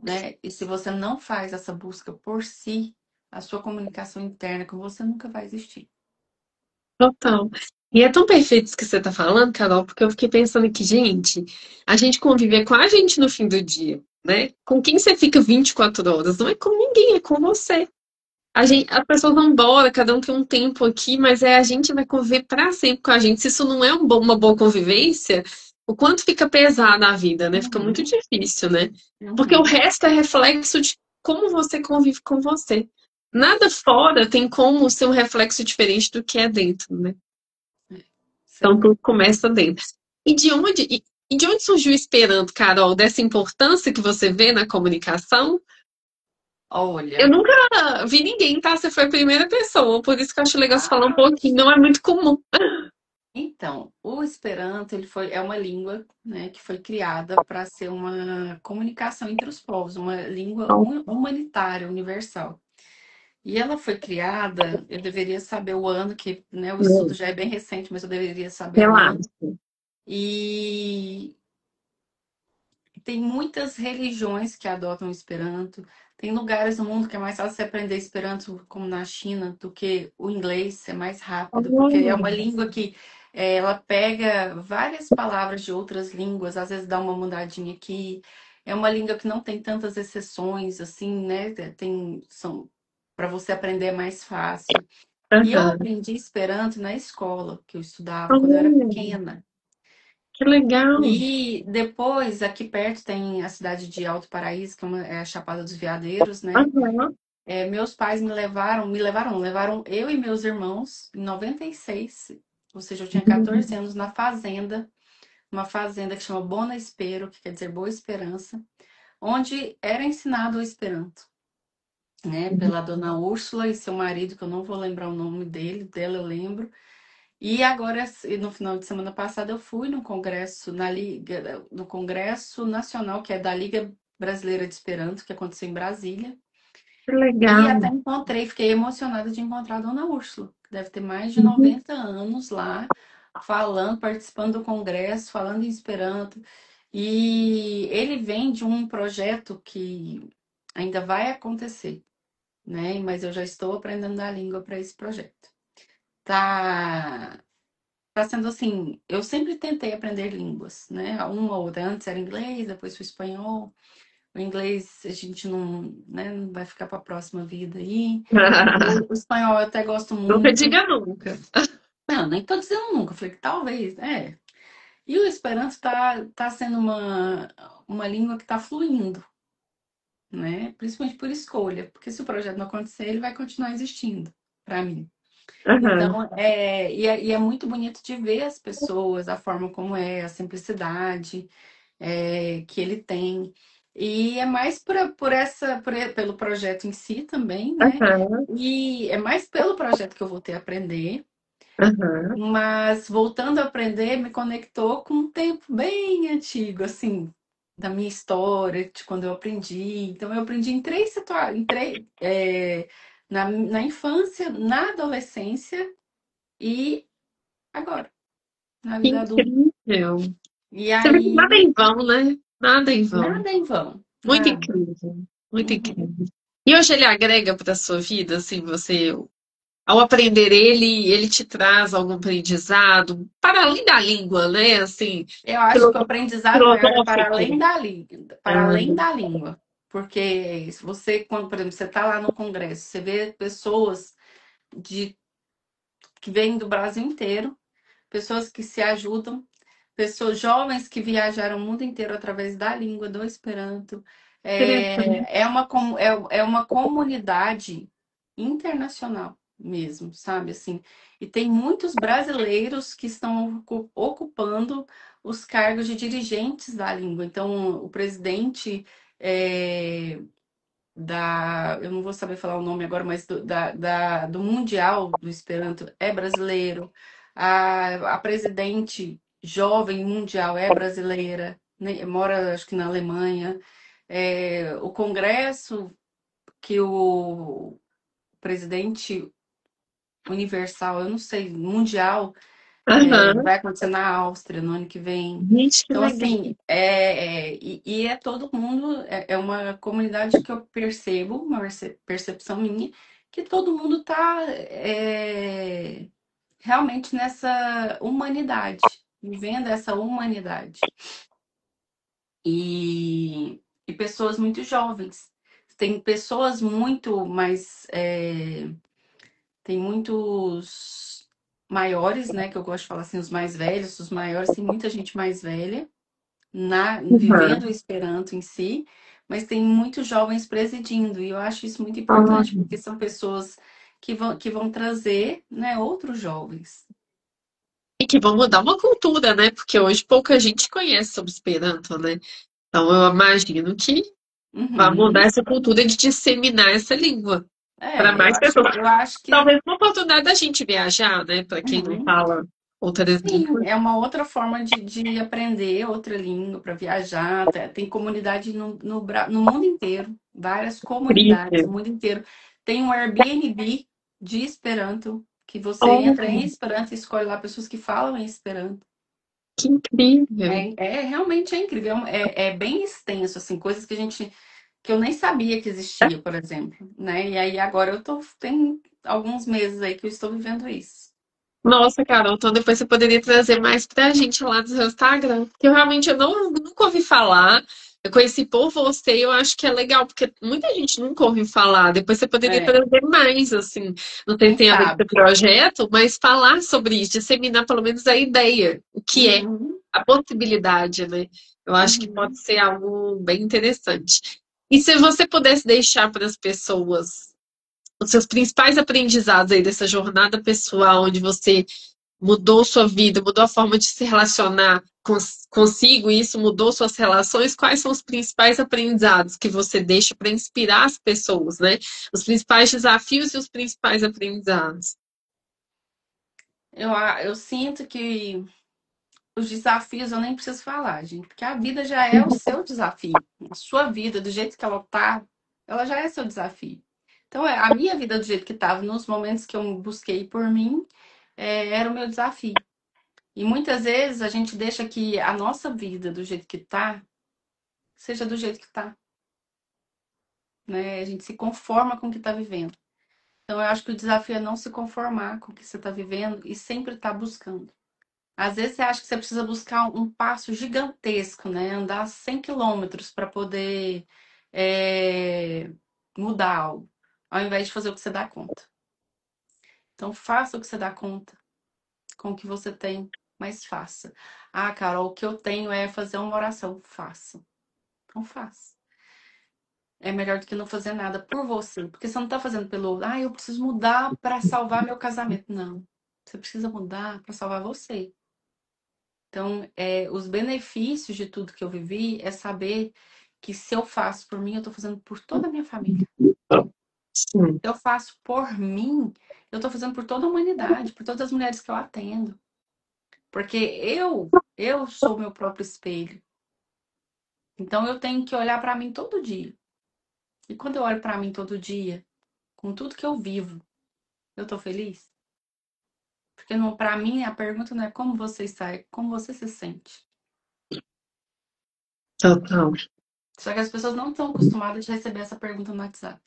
né? E se você não faz essa busca por si, a sua comunicação interna com você nunca vai existir. Total. E é tão perfeito isso que você tá falando, Carol, porque eu fiquei pensando aqui, gente, a gente conviver com a gente no fim do dia, né? Com quem você fica 24 horas? Não é com ninguém, é com você. As pessoas vão embora, cada um tem um tempo aqui, mas a gente vai conviver para sempre com a gente. Se isso não é uma boa convivência, o quanto fica pesado a vida, né? Fica muito Uhum, difícil, né? Porque o uhum. resto é reflexo de como você convive com você. Nada fora tem como ser um reflexo diferente do que é dentro, né? Então Sim. tudo começa dentro. E de onde surgiu o Esperanto, Carol? Dessa importância que você vê na comunicação? Eu Olha, nunca vi ninguém, tá? Você foi a primeira pessoa, por isso que eu acho legal você falar um ah, pouquinho. Não é muito comum. então, o Esperanto, é uma língua, né, que foi criada para ser uma comunicação entre os povos, uma língua humanitária, universal. E ela foi criada, eu deveria saber o ano, que, né, o estudo já é bem recente, mas eu deveria saber o ano. Relato. E tem muitas religiões que adotam o Esperanto. Tem lugares no mundo que é mais fácil você aprender Esperanto, como na China, do que o inglês, é mais rápido, porque é uma Olha, língua que ela pega várias palavras de outras línguas, às vezes dá uma mudadinha aqui. É uma língua que não tem tantas exceções, assim, né? São para você aprender é mais fácil. E eu aham. aprendi Esperanto na escola que eu estudava quando eu era Olha, pequena. que legal. E depois, aqui perto, tem a cidade de Alto Paraíso, que é a Chapada dos Veadeiros, né? Aham. Meus pais levaram eu e meus irmãos em 96, ou seja, eu tinha 14 anos na fazenda, uma fazenda que chama Bona Espero, que quer dizer Boa Esperança, onde era ensinado o Esperanto, né? Pela dona Úrsula e seu marido, que eu não vou lembrar o nome dela eu lembro. E agora, no final de semana passada, eu fui no congresso, no Congresso Nacional, que é da Liga Brasileira de Esperanto, que aconteceu em Brasília. Que E legal. até fiquei emocionada de encontrar a Dona Úrsula, que deve ter mais de Uhum. 90 anos lá, falando, participando do congresso, falando em Esperanto. E ele vem de um projeto que ainda vai acontecer, né? Mas eu já estou aprendendo a língua para esse projeto. Tá Tá sendo assim, eu sempre tentei aprender línguas, né? Uma ou outra, antes era inglês, depois foi espanhol. O inglês a gente não, né, não vai ficar para a próxima vida aí. O espanhol eu até gosto Nunca muito. diga nunca. Não, nem tô dizendo nunca, falei que talvez, é. E o Esperanto tá sendo uma língua que tá fluindo, né? Principalmente por escolha, porque se o projeto não acontecer, ele vai continuar existindo para mim. Aham, Então, e é muito bonito de ver as pessoas, a forma como é, a simplicidade que ele tem. E é mais pelo projeto em si também, né? aham, E é mais pelo projeto que eu voltei a aprender. aham. Mas voltando a aprender, me conectou com um tempo bem antigo, assim, da minha história, de quando eu aprendi. Então, eu aprendi em três situações, na infância, na adolescência e agora, na Que vida adulta. incrível. E Você vê que nada é aí, em vão, né? Nada é em vão. nada em vão, Muito nada. incrível. Muito Uhum. incrível. E hoje ele agrega para a sua vida, assim, você, ao aprender ele te traz algum aprendizado para além da língua, né? Assim, Eu acho que o aprendizado maior é para além filosófico. da língua, para além da língua. Porque se você, quando, por exemplo, você está lá no congresso, você vê pessoas de que vêm do Brasil inteiro, pessoas que se ajudam, pessoas jovens que viajaram o mundo inteiro através da língua do Esperanto. Interessante. É uma comunidade internacional mesmo, sabe assim? E tem muitos brasileiros que estão ocupando os cargos de dirigentes da língua. Então, o presidente eu não vou saber falar o nome agora, mas do Mundial do Esperanto é brasileiro. A presidente jovem mundial é brasileira, né? Mora, acho que na Alemanha. O congresso que o presidente universal, eu não sei, mundial, Aham. vai acontecer na Áustria no ano que vem. Gente, que Então, legal. assim, e é todo mundo, é uma comunidade que eu percebo, uma percepção minha, que todo mundo está realmente nessa humanidade, vivendo essa humanidade. E pessoas muito jovens. Tem pessoas muito mais. Tem muitos maiores, né? Que eu gosto de falar assim, os mais velhos, os maiores, tem muita gente mais velha vivendo o Aham. Esperanto em si, mas tem muitos jovens presidindo, e eu acho isso muito Ah, importante, porque são pessoas que vão trazer, né, outros jovens. e que vão mudar uma cultura, né? Porque hoje pouca gente conhece sobre Esperanto, né? Então eu imagino que vai mudar Uhum. essa cultura de disseminar essa língua para Eu mais acho, pessoas. eu acho que Talvez uma oportunidade da gente viajar, né? Para quem não uhum. fala outras Sim, línguas. é uma outra forma de aprender outra língua para viajar. Tem comunidade no mundo inteiro, várias comunidades Incrível. no mundo inteiro. Tem um Airbnb de Esperanto, que você entra Oh, em Esperanto e escolhe lá pessoas que falam em Esperanto. que incrível. Realmente é incrível, é bem extenso, assim, coisas que eu nem sabia que existia, por exemplo, né? E aí agora tem alguns meses aí que eu estou vivendo isso. Nossa, Carol, então depois você poderia trazer mais pra gente lá no seu Instagram. Que eu realmente nunca ouvi falar. Eu conheci por você e eu acho que é legal, porque muita gente nunca ouviu falar. Depois você poderia É, trazer mais, assim. Não sei se quem tem a ver com sabe? o projeto, mas falar sobre isso, disseminar pelo menos a ideia, o que é, Uhum, a possibilidade, né? Eu acho que pode uhum. ser algo bem interessante. E se você pudesse deixar para as pessoas os seus principais aprendizados aí dessa jornada pessoal, onde você mudou sua vida, mudou a forma de se relacionar consigo, e isso mudou suas relações, quais são os principais aprendizados que você deixa para inspirar as pessoas, né? Os principais desafios e os principais aprendizados. Eu sinto que os desafios eu nem preciso falar, gente, porque a vida já é o seu desafio. A sua vida, do jeito que ela tá, ela já é seu desafio. Então, a minha vida do jeito que estava, nos momentos que eu busquei por mim, era o meu desafio. E muitas vezes a gente deixa que a nossa vida, do jeito que tá, seja do jeito que tá, né? A gente se conforma com o que tá vivendo. Então, eu acho que o desafio é não se conformar com o que você tá vivendo e sempre estar buscando. Às vezes você acha que você precisa buscar um passo gigantesco, né? Andar 100 quilômetros para poder é, mudar algo, ao invés de fazer o que você dá conta. Então, faça o que você dá conta com o que você tem, mas faça. Ah, Carol, o que eu tenho é fazer uma oração. Faça. Então, faça. é melhor do que não fazer nada por você. Porque você não tá fazendo pelo outro. Ah, eu preciso mudar para salvar meu casamento. Não. Você precisa mudar para salvar você. Então, os benefícios de tudo que eu vivi é saber que se eu faço por mim, eu tô fazendo por toda a minha família. Sim. Se eu faço por mim, eu tô fazendo por toda a humanidade, por todas as mulheres que eu atendo. Porque eu sou meu próprio espelho. Então, eu tenho que olhar para mim todo dia. E quando eu olho para mim todo dia, com tudo que eu vivo, eu tô feliz? Porque para mim a pergunta não é como você está, é como você se sente. Total. Só que as pessoas não estão acostumadas a receber essa pergunta no WhatsApp.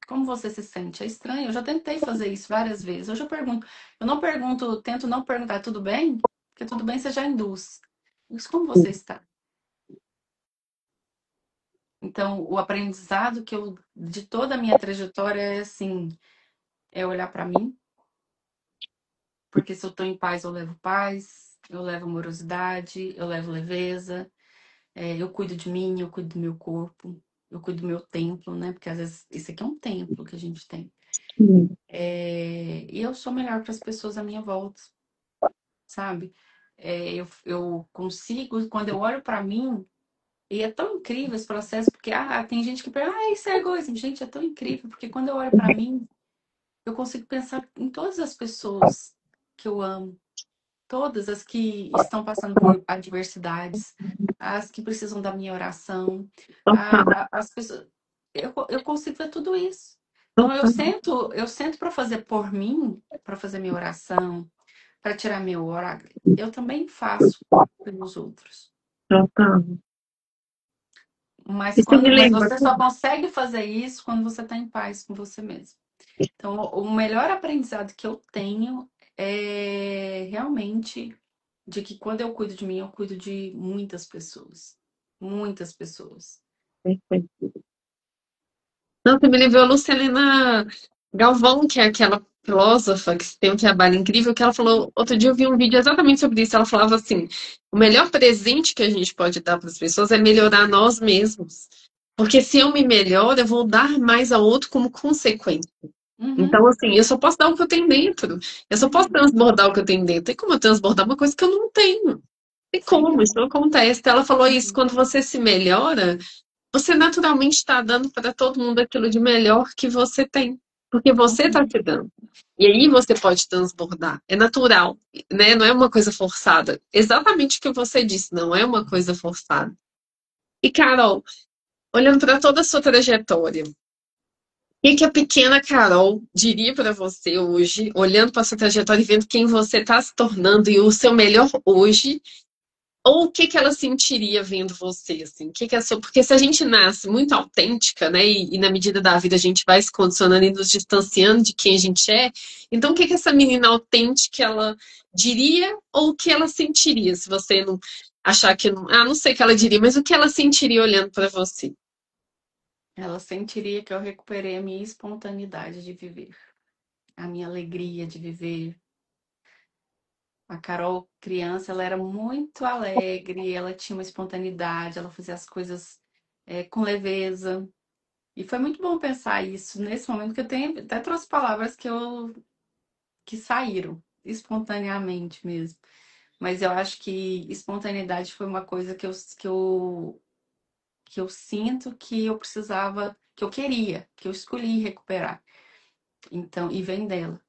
Como você se sente? É estranho. Eu já tentei fazer isso várias vezes. Hoje eu pergunto, eu não pergunto, tento não perguntar tudo bem, porque tudo bem você já induz. Mas como você está? Então, o aprendizado que eu de toda a minha trajetória é assim, é olhar para mim, porque se eu estou em paz, eu levo amorosidade, eu levo leveza, eu cuido de mim, eu cuido do meu corpo, eu cuido do meu templo, né? Porque às vezes isso aqui é um templo que a gente tem. E eu sou melhor para as pessoas à minha volta, sabe? Eu consigo, quando eu olho para mim, e é tão incrível esse processo, porque tem gente que pergunta, isso é egoísmo. Gente, é tão incrível, porque quando eu olho para mim, eu consigo pensar em todas as pessoas que eu amo, todas as que estão passando por adversidades, as que precisam da minha oração, Total. as pessoas. Eu consigo ver tudo isso. Então Total. eu sento para fazer por mim, para fazer minha oração, para tirar meu oráculo. Eu também faço pelos outros. Total. Mas Isso me mas lembra. você só consegue fazer isso quando você está em paz com você mesmo. Então, o melhor aprendizado que eu tenho é realmente de que quando eu cuido de mim, eu cuido de muitas pessoas. Muitas pessoas. Não, você me lembrou a Lucilena Galvão, que é aquela filósofa que tem um trabalho incrível, que ela falou, outro dia eu vi um vídeo exatamente sobre isso, ela falava assim, o melhor presente que a gente pode dar para as pessoas é melhorar nós mesmos. Porque se eu me melhoro, eu vou dar mais ao outro como consequência. Uhum, Então, assim, eu só posso dar o que eu tenho dentro. Eu só posso uhum. transbordar o que eu tenho dentro. Tem como eu transbordar uma coisa que eu não tenho? Tem Sim. como, isso não acontece. Então, ela falou isso, Uhum, quando você se melhora, você naturalmente está dando para todo mundo aquilo de melhor que você tem. Porque você está uhum. te dando. E aí você pode transbordar. É natural, né? Não é uma coisa forçada. Exatamente o que você disse, não é uma coisa forçada. E, Carol, olhando para toda a sua trajetória, o que que a pequena Carol diria para você hoje, olhando para sua trajetória e vendo quem você está se tornando e o seu melhor hoje? Ou o que que ela sentiria vendo você, assim? O que que é seu... Porque se a gente nasce muito autêntica, né, e na medida da vida a gente vai se condicionando e nos distanciando de quem a gente é, então o que que essa menina autêntica ela diria ou o que ela sentiria, se você não achar que não, não sei o que ela diria, mas o que ela sentiria olhando para você? Ela sentiria que eu recuperei a minha espontaneidade de viver, a minha alegria de viver. A Carol, criança, ela era muito alegre, ela tinha uma espontaneidade, ela fazia as coisas com leveza. E foi muito bom pensar isso nesse momento que eu tenho, até trouxe palavras que saíram espontaneamente mesmo. Mas eu acho que espontaneidade foi uma coisa que eu sinto que eu precisava, que eu queria, que eu escolhi recuperar. Então, e vem dela,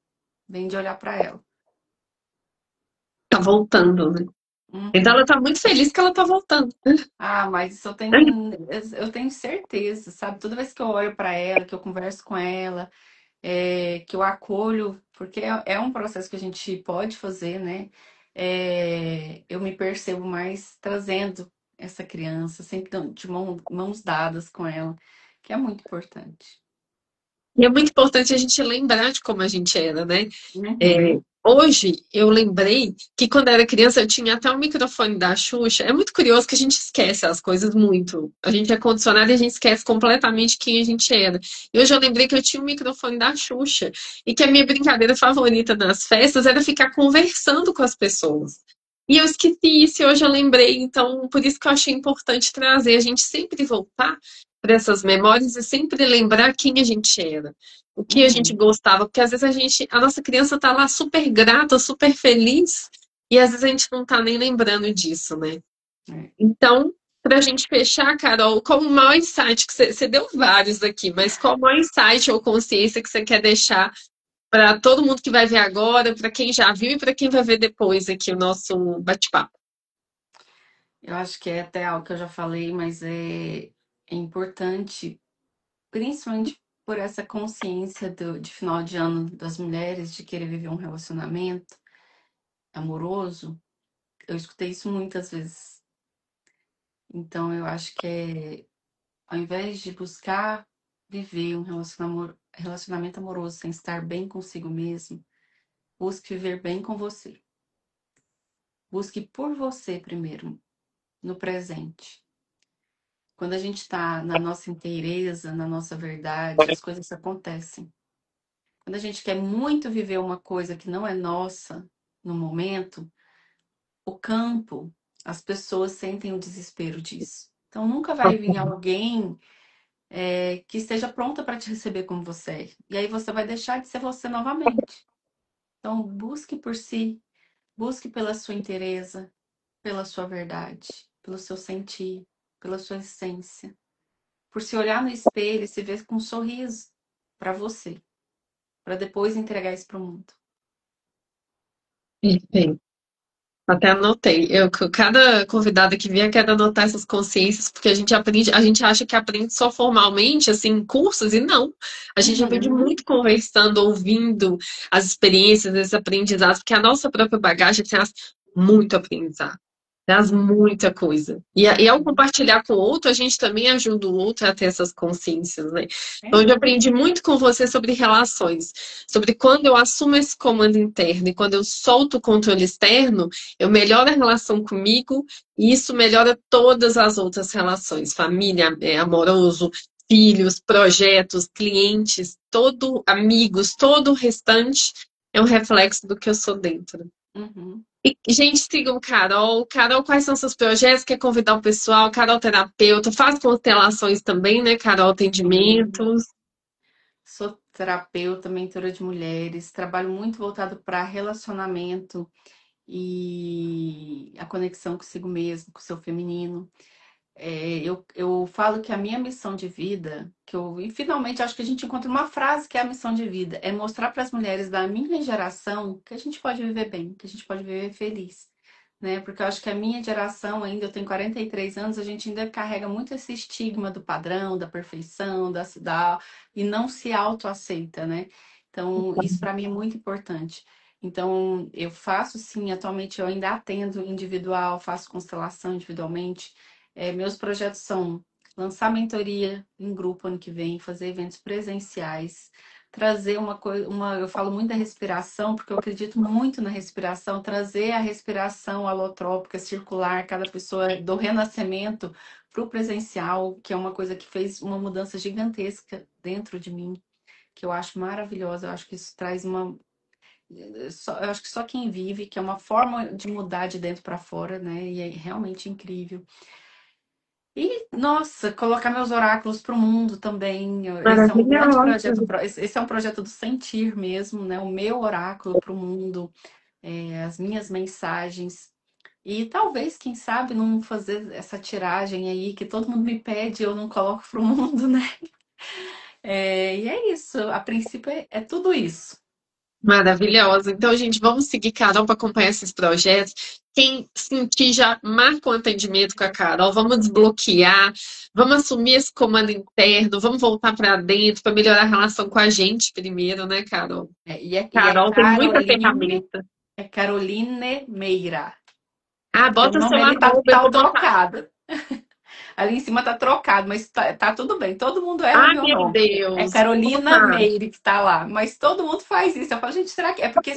vem de olhar para ela. Tá voltando, né? Então Uhum. ela tá muito feliz que ela tá voltando. Mas isso eu tenho certeza, sabe? Toda vez que eu olho para ela, que eu converso com ela, que eu acolho, porque é um processo que a gente pode fazer, né? Eu me percebo mais trazendo essa criança, sempre de mãos dadas com ela, que é muito importante. E é muito importante a gente lembrar de como a gente era, né? Uhum. Hoje eu lembrei que quando eu era criança eu tinha até o microfone da Xuxa. É muito curioso que a gente esquece as coisas muito. A gente é condicionado e a gente esquece completamente quem a gente era. E hoje eu lembrei que eu tinha o microfone da Xuxa e que a minha brincadeira favorita nas festas era ficar conversando com as pessoas. E eu esqueci isso e hoje eu lembrei, então por isso que eu achei importante trazer, a gente sempre voltar sempre essas memórias e sempre lembrar quem a gente era, o que a gente Uhum. gostava, porque às vezes a nossa criança tá lá super grata, super feliz, e às vezes a gente não tá nem lembrando disso, né? É. Então, para a gente fechar, Carol, qual o maior insight que você deu vários aqui, mas qual o maior insight ou consciência que você quer deixar para todo mundo que vai ver agora, para quem já viu e para quem vai ver depois aqui o nosso bate-papo? Eu acho que é até algo que eu já falei, mas é importante, principalmente por essa consciência de final de ano das mulheres de querer viver um relacionamento amoroso. Eu escutei isso muitas vezes. Então, eu acho que ao invés de buscar viver um relacionamento amoroso sem estar bem consigo mesmo, busque viver bem com você. Busque por você primeiro, no presente. Quando a gente está na nossa inteireza, na nossa verdade, as coisas acontecem. Quando a gente quer muito viver uma coisa que não é nossa no momento, o campo, as pessoas sentem o desespero disso. Então nunca vai vir alguém que esteja pronta para te receber como você é. E aí você vai deixar de ser você novamente. Então busque por si, busque pela sua inteireza, pela sua verdade, pelo seu sentir, pela sua essência. Por se olhar no espelho e se ver com um sorriso para você, para depois entregar isso para o mundo. Perfeito. Até anotei. Cada convidada que vier quer anotar essas consciências, porque a gente aprende, a gente acha que aprende só formalmente, assim, em cursos, e não. A gente aprende Uhum. muito conversando, ouvindo as experiências, esses aprendizados, porque a nossa própria bagagem traz muito aprendizado. Traz muita coisa. E ao Uhum. compartilhar com o outro, a gente também ajuda o outro a ter essas consciências, né? Então, eu É. aprendi muito com você sobre relações, sobre quando eu assumo esse comando interno e quando eu solto o controle externo, eu melhoro a relação comigo e isso melhora todas as outras relações, família, amoroso, filhos, projetos, clientes, todo amigos, todo o restante é um reflexo do que eu sou dentro. Uhum. E, gente, sigam Carol. Carol, quais são seus projetos? Quer convidar o pessoal? Carol terapeuta, faz constelações também, né? Carol Sim. atendimentos. Sou terapeuta, mentora de mulheres, trabalho muito voltado para relacionamento e a conexão consigo mesmo, com o seu feminino. Eu falo que a minha missão de vida, e finalmente acho que a gente encontra uma frase que é a missão de vida, é mostrar para as mulheres da minha geração que a gente pode viver bem, que a gente pode viver feliz, né? Porque eu acho que a minha geração ainda, eu tenho 43 anos, a gente ainda carrega muito esse estigma do padrão, da perfeição, e não se autoaceita, né? Então, isso para mim é muito importante. Então, eu faço sim, atualmente eu ainda atendo individual, faço constelação individualmente. Meus projetos são lançar mentoria em grupo ano que vem, fazer eventos presenciais, trazer uma coisa, eu falo muito da respiração, porque eu acredito muito na respiração, trazer a respiração alotrópica, circular, cada pessoa do renascimento para o presencial, que é uma coisa que fez uma mudança gigantesca dentro de mim, que eu acho maravilhosa, eu acho que isso traz eu acho que só quem vive, que é uma forma de mudar de dentro para fora, né? E é realmente incrível. E, nossa, colocar meus oráculos para o mundo também. Esse é um grande Maravilhosa. projeto. Esse é um projeto do sentir mesmo, né? O meu oráculo para o mundo, as minhas mensagens. E talvez, quem sabe, não fazer essa tiragem aí que todo mundo me pede, eu não coloco para o mundo, né? E é isso. A princípio é tudo isso. Maravilhosa. Então, gente, vamos seguir Carol para acompanhar esses projetos. Quem sentir já marca um atendimento com a Carol. Vamos desbloquear, vamos assumir esse comando interno, vamos voltar para dentro para melhorar a relação com a gente primeiro, né, Carol? E é Carol tem muita ferramenta. Caroline Meira. Ah, Porque o bota seu nome ele arroba, eu tá vou botar. trocado. Ali em cima tá trocado, mas tá tudo bem. Todo mundo erra Ai, meu meu nome. É Deus, vou Carolina botar. Meire que tá lá. Mas todo mundo faz isso. Eu falo, gente, será que é porque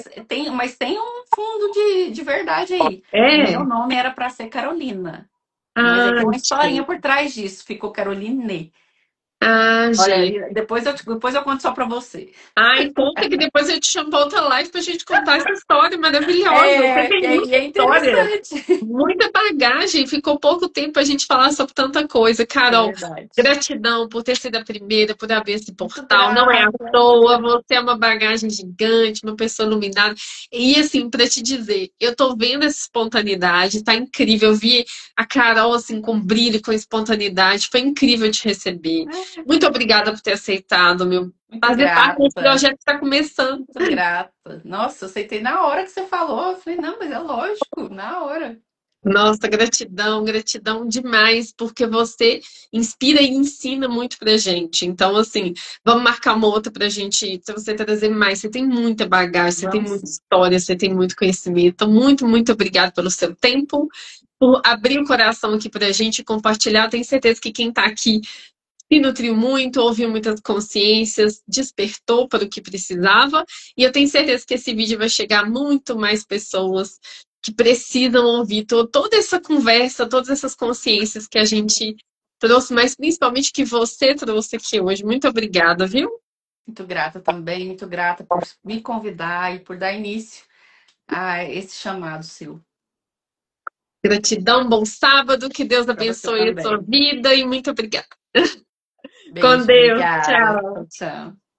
mas tem um fundo de verdade aí. O meu É? nome era para ser Carolina. Mas aí Ah, tem uma mentira. historinha por trás disso. Ficou Caroline. Ah, Olha, gente. depois eu conto só pra você. Ai, conta que depois eu te chamo pra outra live pra gente contar essa história maravilhosa. Você É, tem muita e é história, interessante. muita bagagem. Ficou pouco tempo pra gente falar sobre tanta coisa. É Carol, verdade. gratidão por ter sido a primeira, por abrir esse Muito portal. Não é à grata, muito toa, grata. você é uma bagagem gigante, uma pessoa iluminada. E assim, pra te dizer, eu tô vendo essa espontaneidade, tá incrível. Eu vi a Carol assim com brilho, com espontaneidade. Foi incrível te receber. Muito obrigada por ter aceitado, meu Muito fazer parte desse grata, projeto que está começando. muito grata. Nossa, eu aceitei na hora que você falou. Eu falei, não, mas é lógico, na hora. Nossa, gratidão, gratidão demais, porque você inspira e ensina muito pra gente. Então, assim, vamos marcar uma outra pra gente, se você trazer mais. Você tem muita bagagem, você tem Vamos muita sim. história, você tem muito conhecimento. Então, muito, muito obrigada pelo seu tempo, por abrir o coração aqui pra gente e compartilhar. Tenho certeza que quem tá aqui se nutriu muito, ouviu muitas consciências, despertou para o que precisava, e eu tenho certeza que esse vídeo vai chegar a muito mais pessoas que precisam ouvir toda essa conversa, todas essas consciências que a gente trouxe, mas principalmente que você trouxe aqui hoje. Muito obrigada, viu? Muito grata também, muito grata por me convidar e por dar início a esse chamado seu. Gratidão, bom sábado, que Deus Para você abençoe a sua também. vida e muito obrigada. Com Beijo, Deus, obrigada. tchau. Tchau, tchau.